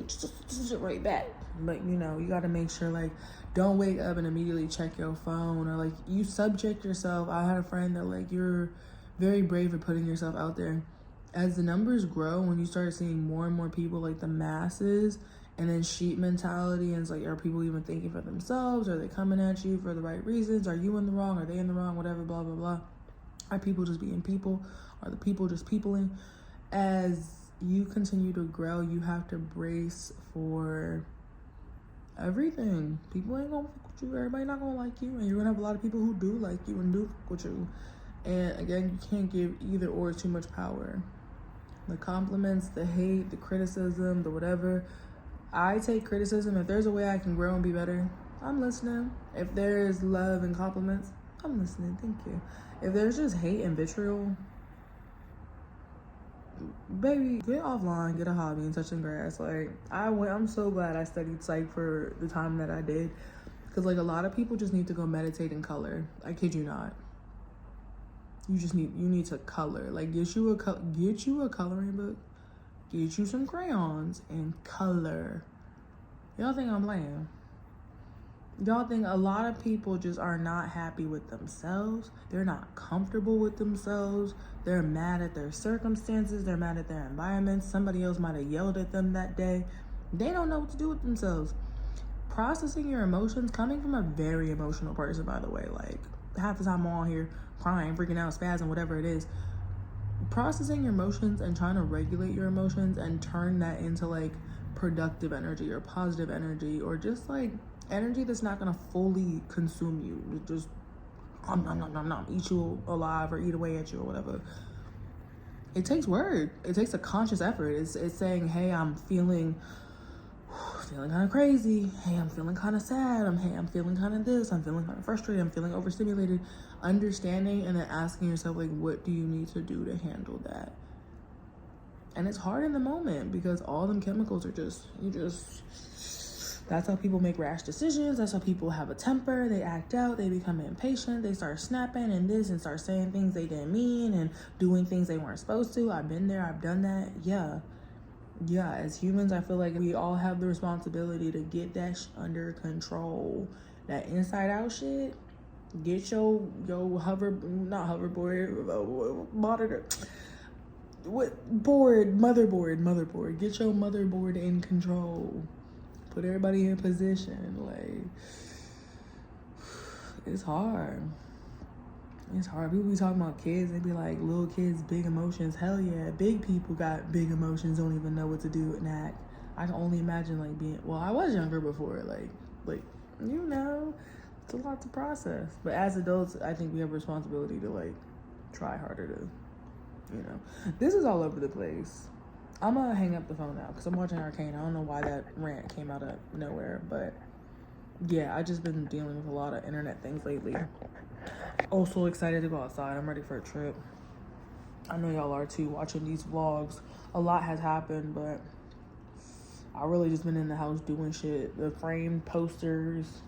just right back. But you know, you gotta make sure, like, don't wake up and immediately check your phone, or like, you subject yourself. I had a friend that, like, you're very brave at putting yourself out there. As the numbers grow, when you start seeing more and more people, like the masses, and then sheep mentality, and it's like, are people even thinking for themselves? Are they coming at you for the right reasons? Are you in the wrong? Are they in the wrong? Whatever, blah blah blah. Are people just being people? Are the people just peopling? As you continue to grow, you have to brace for everything. People ain't gonna fuck with you. Everybody not gonna like you, and you're gonna have a lot of people who do like you and do fuck with you. And again, you can't give either or too much power. The compliments, the hate, the criticism, the whatever. I take criticism. If there's a way I can grow and be better, I'm listening. If there's love and compliments, I'm listening. Thank you. If there's just hate and vitriol, baby, get offline, get a hobby and touching grass. Like, I'm so glad I studied psych for the time that I did, because like, a lot of people just need to go meditate and color. I kid you not. You need to color. Like, get you a coloring book, get you some crayons and color. Y'all think I'm playing? Y'all think a lot of people just are not happy with themselves. They're not comfortable with themselves. They're mad at their circumstances. They're mad at their environment. Somebody else might have yelled at them that day. They don't know what to do with themselves. Processing your emotions, coming from a very emotional person, by the way, like half the time I'm on here crying, freaking out, spazzing, whatever it is. Processing your emotions and trying to regulate your emotions and turn that into like productive energy or positive energy, or just like energy that's not gonna fully consume you, just eat you alive or eat away at you or whatever. It takes work. It takes a conscious effort. It's saying, hey, I'm feeling kind of crazy. Hey, I'm feeling kind of sad. I'm feeling kind of this. I'm feeling kind of frustrated. I'm feeling overstimulated. Understanding and then asking yourself, like, what do you need to do to handle that? And it's hard in the moment because all them chemicals are that's how people make rash decisions. That's how people have a temper. They act out. They become impatient. They start snapping and this and start saying things they didn't mean and doing things they weren't supposed to. I've been there. I've done that. Yeah, as humans, I feel like we all have the responsibility to get that under control. That inside out shit, get your monitor. Motherboard. Get your motherboard in control. Put everybody in position. Like, it's hard. It's hard. People be talking about kids. They be like, little kids, big emotions. Hell yeah. Big people got big emotions, don't even know what to do and act. I can only imagine like I was younger before. Like, you know, it's a lot to process. But as adults, I think we have a responsibility to like try harder to, you know. This is all over the place. I'm gonna hang up the phone now because I'm watching Arcane. I don't know why that rant came out of nowhere, but yeah, I just been dealing with a lot of internet things lately. Oh, so excited to go outside. I'm ready for a trip. I know y'all are too, watching these vlogs. A lot has happened, but I really just been in the house doing shit. The framed posters,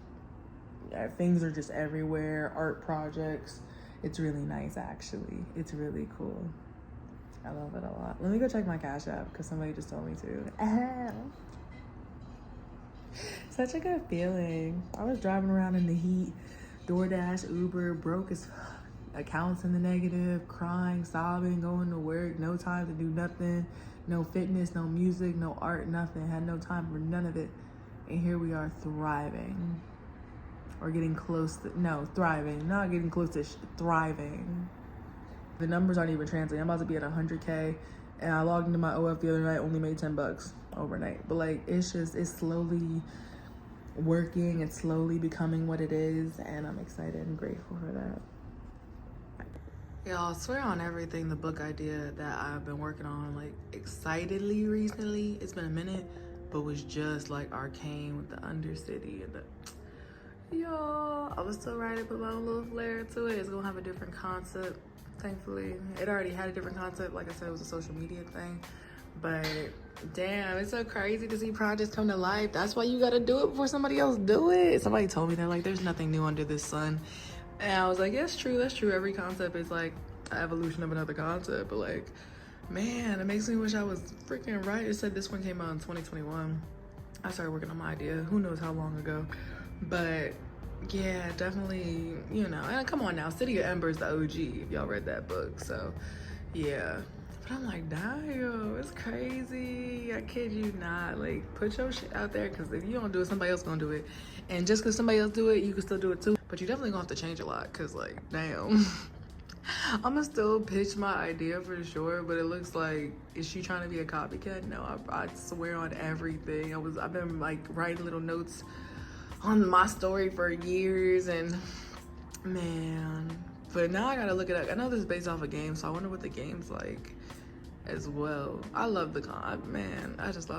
things are just everywhere. Art projects. It's really nice, actually. It's really cool. I love it a lot. Let me go check my Cash App because somebody just told me to. Such a good feeling. I was driving around in the heat, DoorDash, Uber, broke as accounts in the negative, crying, sobbing, going to work, no time to do nothing, no fitness, no music, no art, nothing. Had no time for none of it. And here we are thriving. Or getting close to, no, thriving. Not getting close to thriving. The numbers aren't even translating. I'm about to be at 100K. And I logged into my OF the other night, only made $10 overnight. But like, it's slowly working. It's slowly becoming what it is. And I'm excited and grateful for that. Y'all, swear on everything, the book idea that I've been working on, like, excitedly recently, it's been a minute, but was just like Arcane with the Undercity and the, y'all, I was still writing, put my own little flair to it. It's gonna have a different concept, thankfully. It already had a different concept, like I said, it was a social media thing, but damn, it's so crazy to see projects come to life. That's why you gotta do it before somebody else do it. Somebody told me that, like, there's nothing new under the sun. And I was like, yeah, that's true. Every concept is like an evolution of another concept. But like, man, it makes me wish I was freaking right. It said this one came out in 2021. I started working on my idea. Who knows how long ago. But yeah, definitely, you know. And come on now, City of Ember's the OG, if y'all read that book. So yeah. But I'm like, damn, it's crazy. I kid you not. Like, put your shit out there, because if you don't do it, somebody else gonna do it. And just because somebody else do it, you can still do it too. But you definitely gonna have to change a lot, because like, damn. I'ma still pitch my idea for sure, but it looks like, is she trying to be a copycat? No, I swear on everything. I've been like writing little notes on my story for years, and man. But now I gotta look it up. I know this is based off a game, so I wonder what the game's like as well. I love the I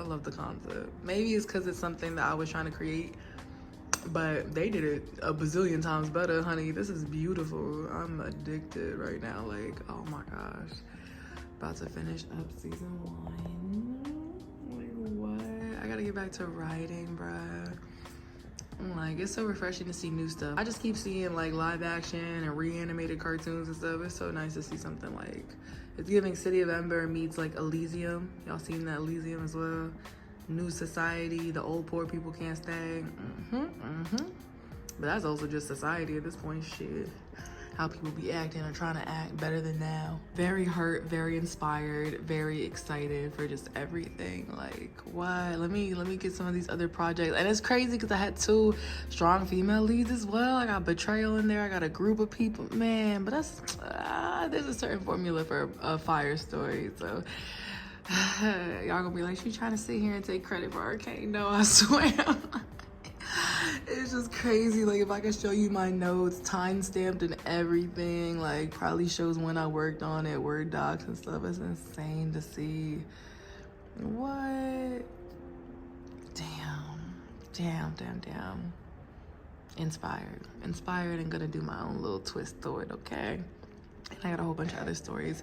love the concept. Maybe it's because it's something that I was trying to create, but they did it a bazillion times better, honey. This is beautiful. I'm addicted right now. Like, oh my gosh. About to finish up season 1. Like, what? I gotta get back to writing, bruh. Like, it's so refreshing to see new stuff. I just keep seeing like live action and reanimated cartoons and stuff. It's so nice to see something like, it's giving City of Ember meets like Elysium. Y'all seen that Elysium as well? New Society, the old poor people can't stay. But that's also just society at this point. Shit, how people be acting or trying to act better than now. Very hurt, very inspired, very excited for just everything. Like, what? Let me get some of these other projects. And it's crazy because I had 2 strong female leads as well. I got Betrayal in there. I got a group of people, man. But that's there's a certain formula for a fire story. So y'all gonna be like, she trying to sit here and take credit for Arcane. No, I swear. It's just crazy. Like, if I could show you my notes, time stamped and everything, like probably shows when I worked on it, Word docs and stuff. It's insane to see. What? Damn. Inspired and gonna do my own little twist to it, okay? And I got a whole bunch of other stories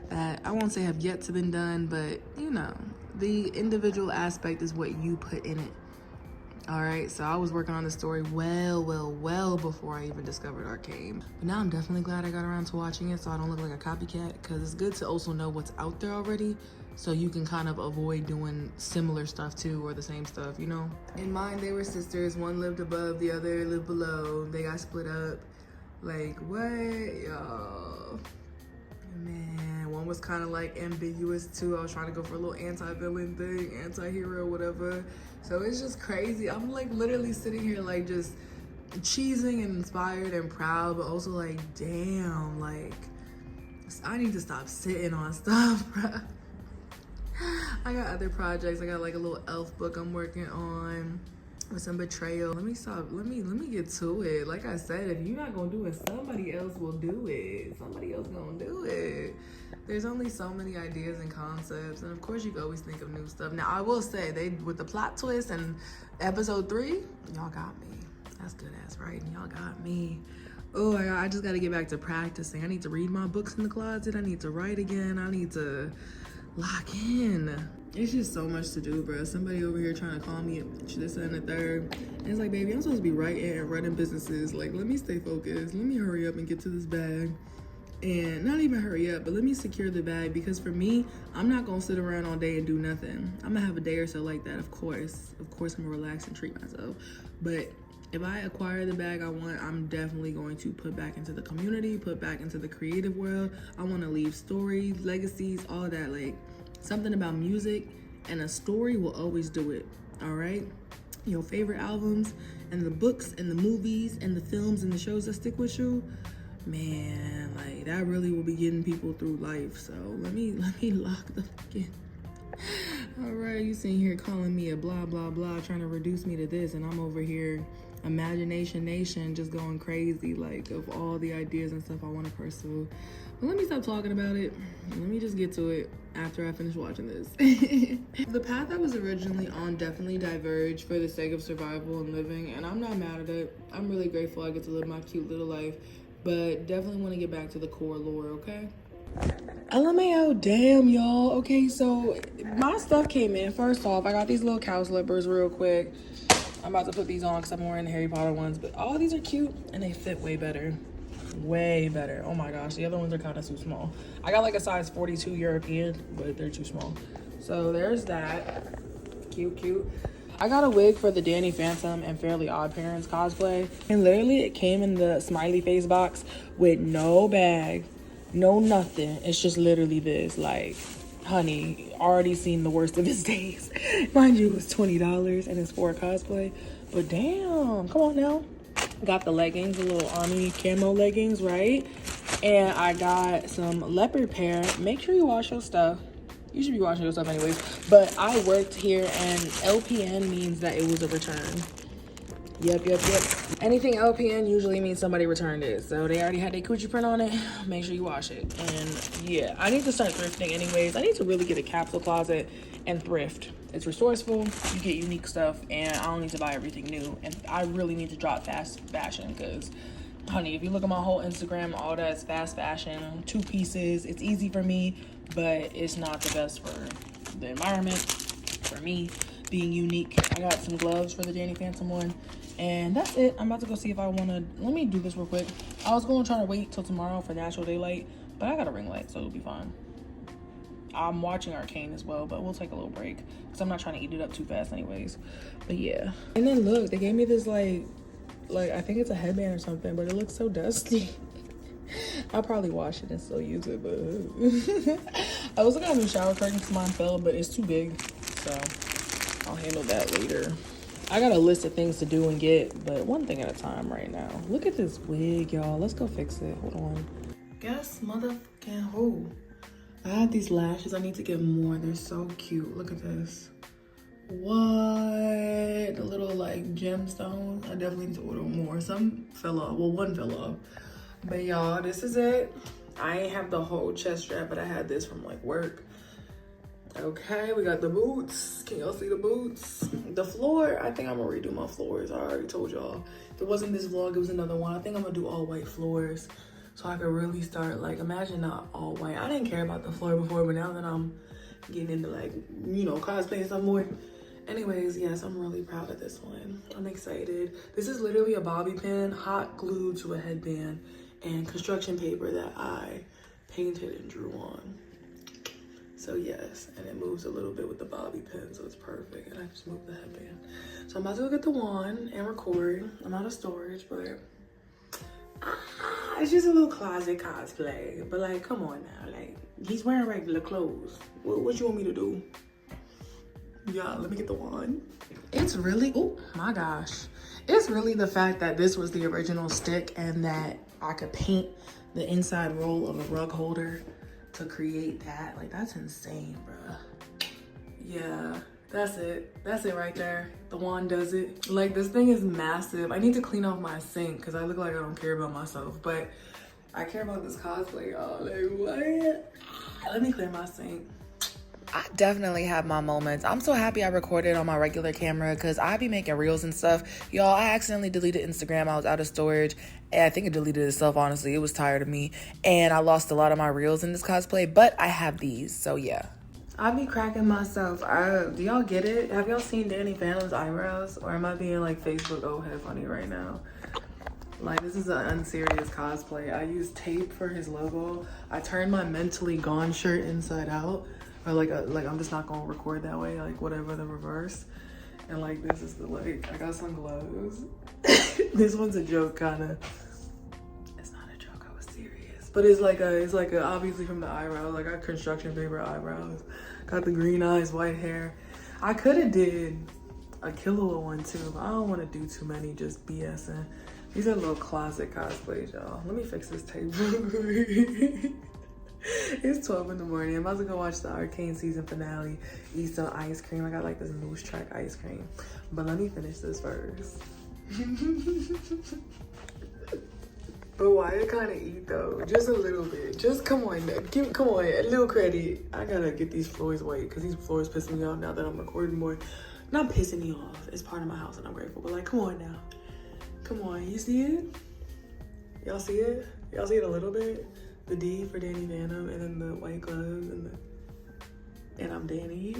that I won't say have yet to been done, but you know, the individual aspect is what you put in it. All right, so I was working on the story well before I even discovered Arcane. But now I'm definitely glad I got around to watching it so I don't look like a copycat, because it's good to also know what's out there already so you can kind of avoid doing similar stuff too, or the same stuff, you know? In mine, they were sisters. One lived above, the other lived below. They got split up. Like, what, y'all? Man, one was kind of like ambiguous too. I was trying to go for a little anti-villain thing, anti-hero, whatever. So it's just crazy. I'm like literally sitting here like just cheesing and inspired and proud, but also like, damn, like I need to stop sitting on stuff, bro. I got other projects. I got like a little elf book I'm working on with some Betrayal. Let me get to it. Like I said, if you're not gonna do it, somebody else will do it. Somebody else gonna do it. There's only so many ideas and concepts, and of course you can always think of new stuff. Now I will say, they with the plot twist and episode 3, y'all got me. That's good ass writing. Y'all got me. Oh, I just gotta get back to practicing. I need to read my books in the closet. I need to write again. I need to lock in. It's just so much to do, bro. Somebody over here trying to call me this and the third. And it's like, baby, I'm supposed to be writing and running businesses. Like, let me stay focused. Let me hurry up and get to this bag. And not even hurry up, but let me secure the bag, because for me, I'm not gonna sit around all day and do nothing. I'm gonna have a day or so like that, of course. Of course, I'm gonna relax and treat myself. But if I acquire the bag I want, I'm definitely going to put back into the community, put back into the creative world. I wanna leave stories, legacies, all that. Like, something about music and a story will always do it, all right? Your favorite albums and the books and the movies and the films and the shows that stick with you, man, like that really will be getting people through life. So let me lock the fuck in. All right, you sitting here calling me a blah blah blah, trying to reduce me to this, and I'm over here imagination nation just going crazy, like, of all the ideas and stuff I want to pursue. But let me stop talking about it. Let me just get to it after I finish watching this. The path I was originally on definitely diverged for the sake of survival and living, and I'm not mad at it. I'm really grateful I get to live my cute little life, but definitely want to get back to the core lore, okay? LMAO, damn, y'all. Okay, so my stuff came in. First off, I got these little cow slippers real quick. I'm about to put these on because I'm wearing the Harry Potter ones, but all these are cute and they fit way better. Way better. Oh my gosh, the other ones are kind of too small. I got like a size 42 European, but they're too small. So there's that. Cute. I got a wig for the Danny Phantom and Fairly Odd Parents cosplay, and literally it came in the smiley face box with no bag, no nothing. It's just literally this. Like, honey, already seen the worst of his days. Mind you, it was $20 and it's for a cosplay, but damn, come on now. Got the leggings, the little army camo leggings, right? And I got some leopard pair. Make sure you wash your stuff. You should be washing your stuff anyways. But I worked here, and LPN means that it was a return. Yep. Anything LPN usually means somebody returned it. So they already had their coochie print on it. Make sure you wash it. And yeah, I need to start thrifting anyways. I need to really get a capsule closet and thrift. It's resourceful, you get unique stuff, and I don't need to buy everything new. And I really need to drop fast fashion, because honey, if you look at my whole Instagram, all that's fast fashion, 2 pieces. It's easy for me, but it's not the best for the environment, for me being unique. I got some gloves for the Danny Phantom one, and that's it. I'm about to go see if I want to, let me do this real quick. I was going to try to wait till tomorrow for natural daylight, but I got a ring light, so it'll be fine. I'm watching Arcane as well, but we'll take a little break because I'm not trying to eat it up too fast anyways. But yeah. And then look, they gave me this like Like, I think it's a headband or something, but it looks so dusty. I'll probably wash it and still use it, but I also got a new shower curtain because mine fell, but it's too big, so I'll handle that later. I got a list of things to do and get, but one thing at a time right now. Look at this wig, y'all. Let's go fix it. Hold on. Guess motherfucking who? I have these lashes. I need to get more. They're so cute. Look at this. What? The little like gemstones. I definitely need to order more. Some fell off. Well, one fell off. But y'all, this is it. I ain't have the whole chest strap, but I had this from like work. Okay, we got the boots. Can y'all see the boots? The floor, I think I'm gonna redo my floors. I already told y'all. If it wasn't this vlog, it was another one. I think I'm gonna do all white floors so I could really start, like, imagine not all white. I didn't care about the floor before, but now that I'm getting into, like, you know, cosplay and stuff more. Anyways, yes, I'm really proud of this one. I'm excited. This is literally a bobby pin, hot glued to a headband, and construction paper that I painted and drew on. So yes, and it moves a little bit with the bobby pin, so it's perfect. And I just moved the headband. So I'm about to go get the wand and record. I'm out of storage, but it's just a little closet cosplay. But like, come on now, like, he's wearing regular clothes. What you want me to do? Yeah, let me get the wand. It's really, oh my gosh. It's really the fact that this was the original stick and that I could paint the inside roll of a rug holder to create that. Like, that's insane, bruh. Yeah, that's it. That's it right there. The wand does it. Like, this thing is massive. I need to clean off my sink because I look like I don't care about myself, but I care about this cosplay, y'all. Like, what? Let me clear my sink. I definitely have my moments. I'm so happy I recorded on my regular camera because I be making reels and stuff. Y'all, I accidentally deleted Instagram. I was out of storage. And I think it deleted itself, honestly. It was tired of me. And I lost a lot of my reels in this cosplay. But I have these, so yeah. I be cracking myself. Do y'all get it? Have y'all seen Danny Phantom's eyebrows? Or am I being like Facebook old head funny right now? Like, this is an unserious cosplay. I used tape for his logo. I turned my Mentally Gone shirt inside out. Or like I'm just not gonna record that way, like whatever the reverse. And like, this is the, like, I got some gloves. This one's a joke, kinda. It's not a joke, I was serious. But it's like a obviously from the eyebrows, like I got construction paper eyebrows. Got the green eyes, white hair. I could've did a Killua one too, but I don't wanna do too many just BSing. These are little closet cosplays, y'all. Let me fix this table. It's 12 in the morning. I'm about to go watch the Arcane season finale, eat some ice cream. I got like this moose track ice cream. But let me finish this first. But why I kind of eat though? Just a little bit. Just come on, come on, a little credit. I gotta get these floors white because these floors pissing me off now that I'm recording more. Not pissing me off. It's part of my house and I'm grateful. But like, come on now. Come on, you see it? Y'all see it? Y'all see it a little bit? The D for Danny Phantom, and then the white gloves, and I'm Danny.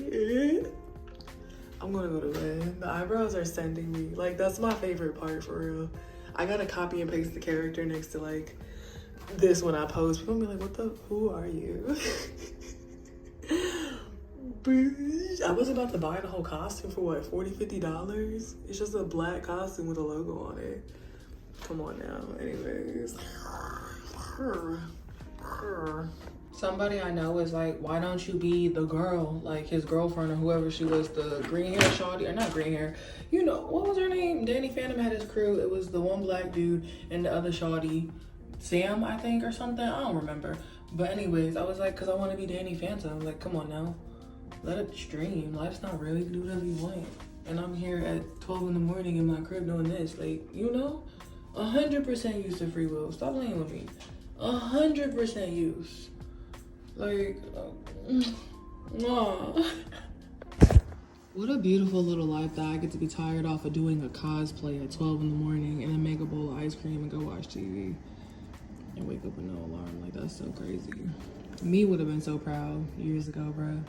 I'm gonna go to bed. The eyebrows are sending me. Like, that's my favorite part, for real. I gotta copy and paste the character next to like this when I post. People be like, who are you? I was about to buy the whole costume for what, $40, $50? It's just a black costume with a logo on it. Come on now, anyways. Somebody I know is like, why don't you be the girl, like his girlfriend or whoever she was, the green hair shawty, or not green hair, you know, what was her name? Danny Phantom had his crew. It was the one black dude and the other shawty, Sam, I think, or something. I don't remember. But anyways, I was like, because I want to be Danny Phantom. Like, come on now. Let it stream. Life's not really, do whatever you want. And I'm here at 12 in the morning in my crib doing this. Like, you know, 100% use of free will. Stop playing with me. 100% use. Like, what a beautiful little life that I get to be tired off of doing a cosplay at 12 in the morning and then make a bowl of ice cream and go watch TV and wake up with no alarm. Like, that's so crazy. Me would have been so proud years ago, bruh.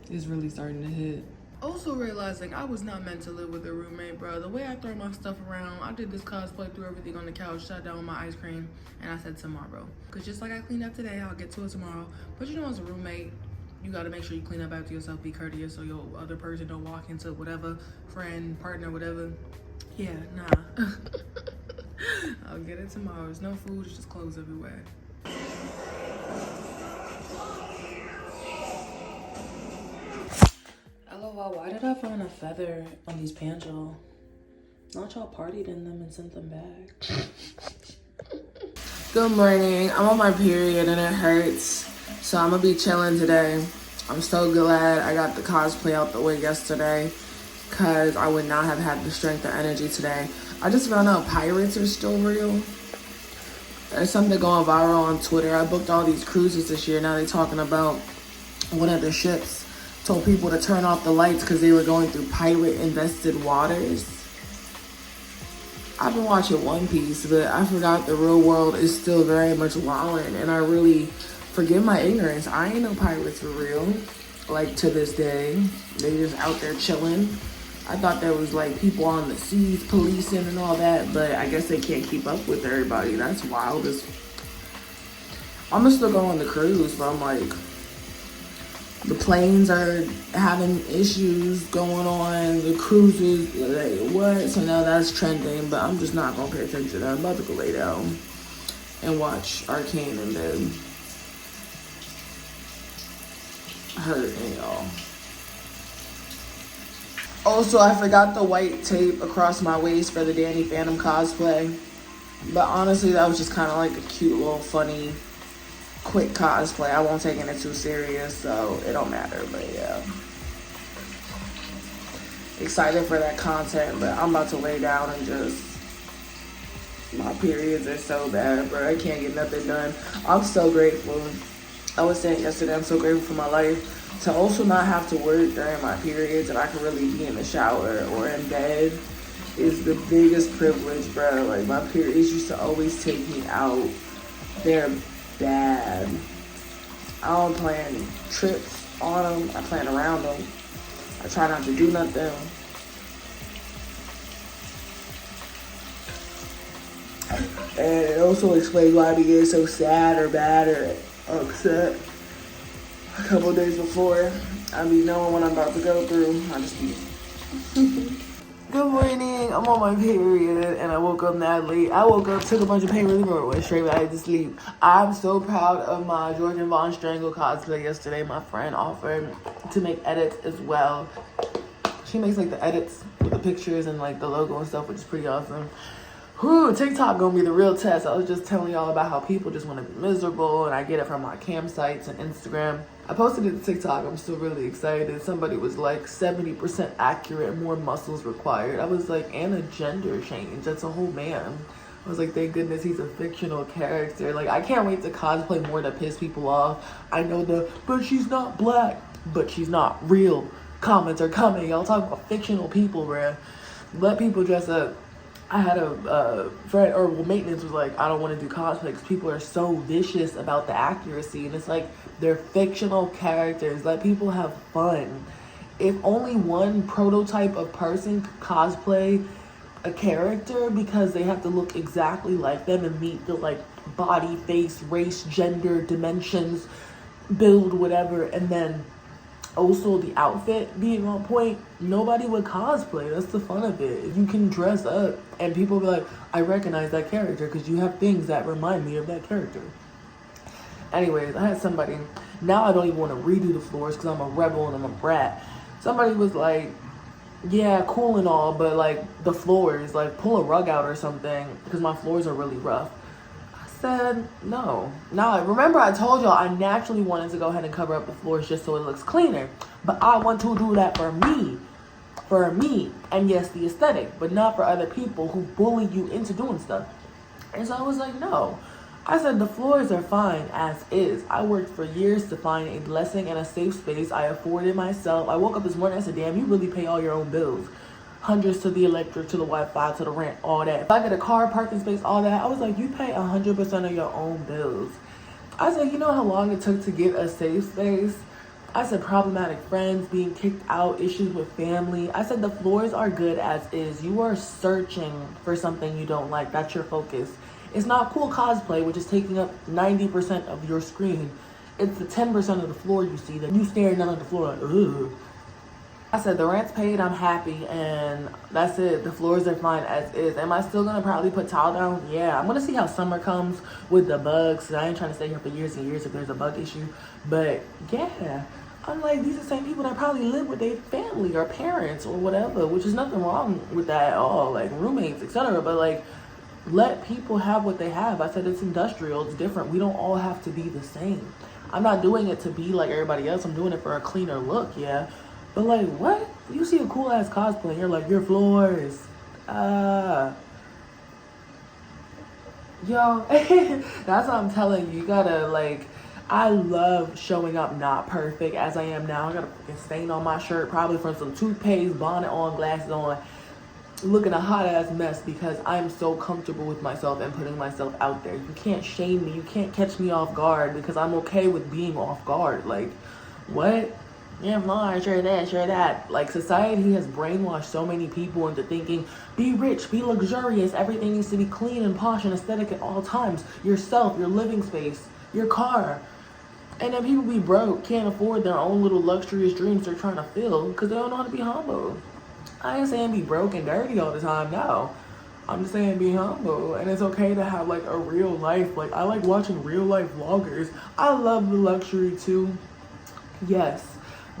It's really starting to hit. Also realizing I was not meant to live with a roommate, bro. The way I throw my stuff around, I did this cosplay, threw everything on the couch, sat down with my ice cream, and I said tomorrow. Because just like I cleaned up today, I'll get to it tomorrow. But you know, as a roommate, you gotta make sure you clean up after yourself, be courteous so your other person don't walk into whatever, friend, partner, whatever. Yeah, nah. I'll get it tomorrow. There's no food, it's just clothes everywhere. LOL, why did I find a feather on these pants, y'all? Not y'all partied in them and sent them back. Good morning. I'm on my period and it hurts. So I'm gonna be chilling today. I'm so glad I got the cosplay out the way yesterday, because I would not have had the strength or energy today. I just found out pirates are still real. There's something going viral on Twitter. I booked all these cruises this year. Now they're talking about one of the ships told people to turn off the lights because they were going through pirate-infested waters. I've been watching One Piece, but I forgot the real world is still very much wilding, and I really forgive my ignorance. I ain't no pirates for real. Like, to this day, they just out there chilling. I thought there was like people on the seas policing and all that, but I guess they can't keep up with everybody. That's wild as. I'm gonna still go on the cruise, but I'm like, the planes are having issues going on, the cruises, like, what? So now that's trending, but I'm just not gonna pay attention to that. I'm about to go lay down and watch Arcane in bed. Hurting, y'all. Also, I forgot the white tape across my waist for the Danny Phantom cosplay. But honestly, that was just kind of like a cute little funny quick cosplay. I won't take it too serious, so it don't matter, but yeah. Excited for that content, but I'm about to lay down and just, my periods are so bad, bro. I can't get nothing done. I'm so grateful. I was saying yesterday, I'm so grateful for my life. To also not have to work during my periods and I can really be in the shower or in bed is the biggest privilege, bro. Like, my periods used to always take me out. They're bad. I don't plan trips on them. I plan around them. I try not to do nothing. And it also explains why I be getting so sad or bad or upset a couple days before. I be knowing what I'm about to go through. I just be. Good morning. I'm on my period and I woke up mad late. I woke up, took a bunch of pain relief, and went straight back to sleep. I'm so proud of my Jordan Von Strangle cosplay yesterday. My friend offered to make edits as well. She makes like the edits with the pictures and like the logo and stuff, which is pretty awesome. Whew, TikTok gonna be the real test. I was just telling y'all about how people just want to be miserable, and I get it from my campsites and Instagram. I posted it to TikTok. I'm still really excited. Somebody was like 70% accurate, more muscles required. I was like, and a gender change. That's a whole man. I was like, thank goodness he's a fictional character. Like, I can't wait to cosplay more to piss people off. I know but she's not black, but she's not real comments are coming. Y'all talk about fictional people, bruh. Let people dress up. I had a friend, or maintenance was like, I don't want to do cosplay because people are so vicious about the accuracy. And it's like, they're fictional characters. Let people have fun. If only one prototype of person could cosplay a character because they have to look exactly like them and meet the like body, face, race, gender, dimensions, build, whatever, and then also the outfit being on point, nobody would cosplay. That's the fun of it. You can dress up and people be like, I recognize that character because you have things that remind me of that character. Anyways, I had somebody, now I don't even want to redo the floors because I'm a rebel and I'm a brat. Somebody was like, yeah, cool and all, but like the floors, like pull a rug out or something because my floors are really rough. Said no. Now, remember I told y'all I naturally wanted to go ahead and cover up the floors just so it looks cleaner. But I want to do that for me. For me. And yes, the aesthetic. But not for other people who bully you into doing stuff. And so I was like, no. I said the floors are fine as is. I worked for years to find a blessing and a safe space. I afforded myself. I woke up this morning and I said, damn, you really pay all your own bills. Hundreds to the electric, to the Wi-Fi, to the rent, all that. If I get a car, parking space, all that, I was like, you pay 100% of your own bills. I said, you know how long it took to get a safe space? I said, problematic friends, being kicked out, issues with family. I said, the floors are good as is. You are searching for something you don't like. That's your focus. It's not cool cosplay, which is taking up 90% of your screen. It's the 10% of the floor you see that you staring down at the floor like, ugh. I said the rent's paid, I'm happy, and that's it. The floors are fine as is. Am I still gonna probably put tile down? Yeah, I'm gonna see how summer comes with the bugs. I ain't trying to stay here for years and years if there's a bug issue. But yeah, I'm like, these are the same people that probably live with their family or parents or whatever, which is nothing wrong with that at all, like roommates, etc. But like, let people have what they have. I said it's industrial, it's different. We don't all have to be the same. I'm not doing it to be like everybody else. I'm doing it for a cleaner look, yeah. But like, what? You see a cool ass cosplay and you're like, your floors. Yo, that's what I'm telling you. You gotta like, I love showing up not perfect as I am now. I got a fucking stain on my shirt, probably from some toothpaste, bonnet on, glasses on, looking a hot ass mess because I'm so comfortable with myself and putting myself out there. You can't shame me. You can't catch me off guard because I'm okay with being off guard. Like, what? Yeah, fine, sure that. Like, society has brainwashed so many people into thinking, be rich, be luxurious, everything needs to be clean and posh and aesthetic at all times. Yourself, your living space, your car. And then people be broke, can't afford their own little luxurious dreams they're trying to fill because they don't know how to be humble. I ain't saying be broke and dirty all the time, no. I'm just saying be humble, and it's okay to have like a real life. Like, I like watching real life vloggers. I love the luxury too, yes.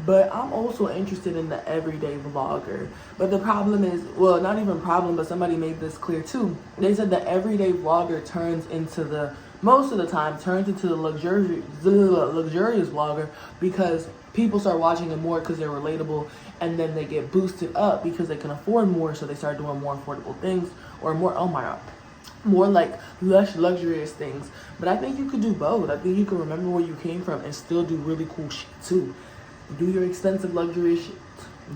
But I'm also interested in the everyday vlogger. But the problem is, well, not even problem, but somebody made this clear too. They said the everyday vlogger turns into the, most of the time, turns into the luxurious vlogger because people start watching them more because they're relatable, and then they get boosted up because they can afford more, so they start doing more affordable things, or more, oh my god, more like lush, luxurious things. But I think you could do both. I think you can remember where you came from and still do really cool shit too. Do your expensive luxury shit,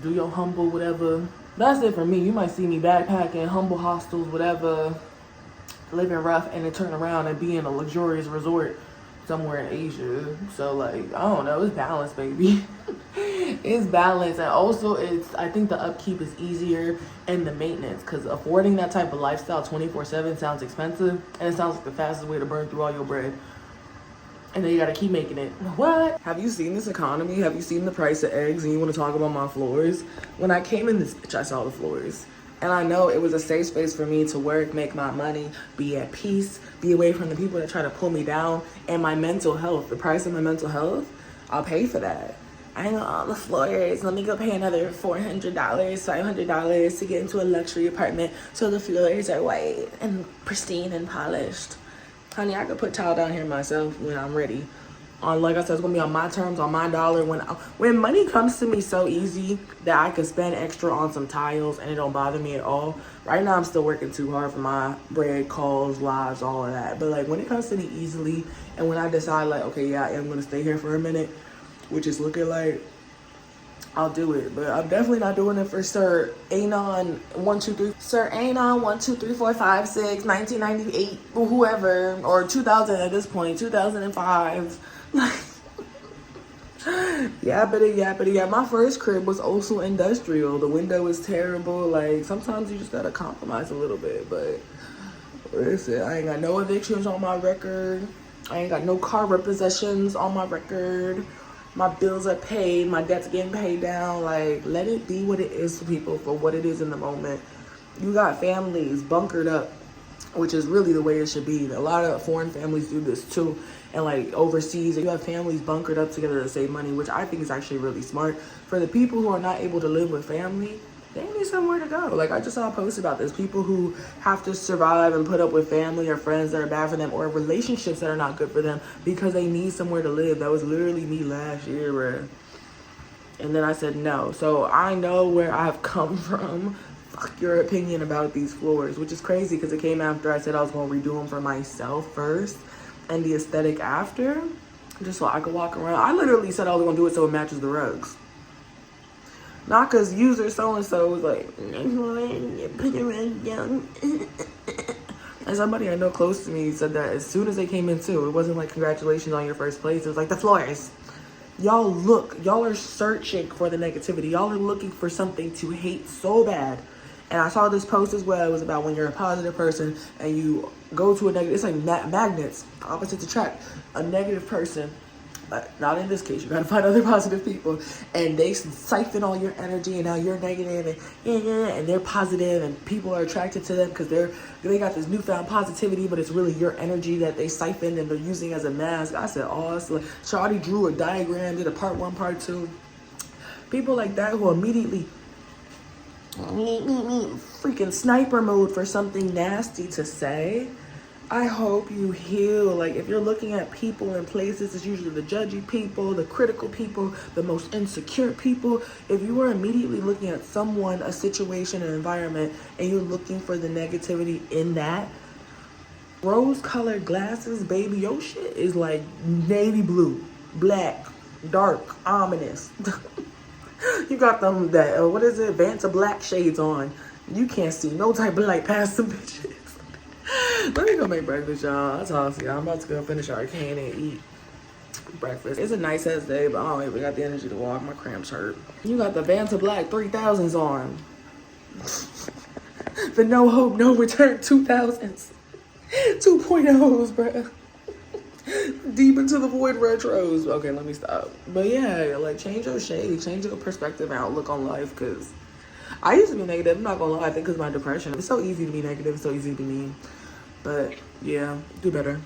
do your humble whatever. That's it for me. You might see me backpacking, humble hostels, whatever, living rough, and then turn around and be in a luxurious resort somewhere in Asia. So like, I don't know, it's balance, baby. It's balance. And also it's, I think the upkeep is easier and the maintenance, because affording that type of lifestyle 24/7 sounds expensive, and it sounds like the fastest way to burn through all your bread. And then you gotta keep making it. What? Have you seen this economy? Have you seen the price of eggs and you wanna talk about my floors? When I came in this bitch, I saw the floors. And I know it was a safe space for me to work, make my money, be at peace, be away from the people that try to pull me down, and my mental health. The price of my mental health, I'll pay for that. I know all the floors. Let me go pay another $400, $500 to get into a luxury apartment so the floors are white and pristine and polished. Honey, I could put tile down here myself when I'm ready. Like I said, it's gonna be on my terms, on my dollar. When money comes to me so easy that I can spend extra on some tiles and it don't bother me at all. Right now, I'm still working too hard for my bread, calls, lives, all of that. But like when it comes to me easily, and when I decide like, okay, yeah, I am gonna stay here for a minute, which is looking like, I'll do it. But I'm definitely not doing it for Sir Anon 123. Sir Anon 12345 1998, whoever, or 2000 at this point, 2005. Yeah. My first crib was also industrial. The window was terrible. Like, sometimes you just gotta compromise a little bit. But listen, I ain't got no evictions on my record. I ain't got no car repossessions on my record. My bills are paid. My debt's getting paid down. Like, let it be what it is for people, for what it is in the moment. You got families bunkered up, which is really the way it should be. A lot of foreign families do this too. And like overseas, you have families bunkered up together to save money, which I think is actually really smart. For the people who are not able to live with family, they need somewhere to go. Like, I just saw a post about this. People who have to survive and put up with family or friends that are bad for them, or relationships that are not good for them because they need somewhere to live. That was literally me last year, bruh. And then I said no. So I know where I've come from. Fuck your opinion about these floors, which is crazy because it came after I said I was going to redo them for myself first and the aesthetic after, just so I could walk around. I literally said I was going to do it so it matches the rugs. Not because user so-and-so was like, put your rug down. And somebody I know close to me said that as soon as they came in too. It wasn't like, congratulations on your first place. It was like, the floors. Y'all are searching for the negativity. Y'all are looking for something to hate so bad. And I saw this post as well. It was about when you're a positive person and you go to a negative, it's like magnets, opposites attract. A negative person not in this case, you gotta find other positive people, and they siphon all your energy, and now you're negative, and they're positive, and people are attracted to them because they got this newfound positivity, but it's really your energy that they siphoned and they're using as a mask. I said, oh, it's like Shawty drew a diagram, did a part 1, part 2. People like that who immediately freaking sniper mode for something nasty to say. I hope you heal. Like, if you're looking at people in places, it's usually the judgy people, the critical people, the most insecure people. If you are immediately looking at someone, a situation, an environment, and you're looking for the negativity in that, rose-colored glasses, baby, your shit is like navy blue, black, dark, ominous. You got them that, what is it, Vanta black shades on. You can't see no type of light past them bitches. Let me go make breakfast, y'all. I'll talk to y'all. I'm about to go finish our can and eat breakfast. It's a nice ass day, but I don't even got the energy to walk. My cramps hurt. You got the Vanta Black 3000s on. The No Hope, No Return 2000s. 2.0s, bruh. Deep into the void retros. Okay, let me stop. But yeah, like, change your shade. Change your perspective and outlook on life, because I used to be negative. I'm not gonna lie. I think because of my depression. It's so easy to be negative. It's so easy to be mean. But yeah, do better.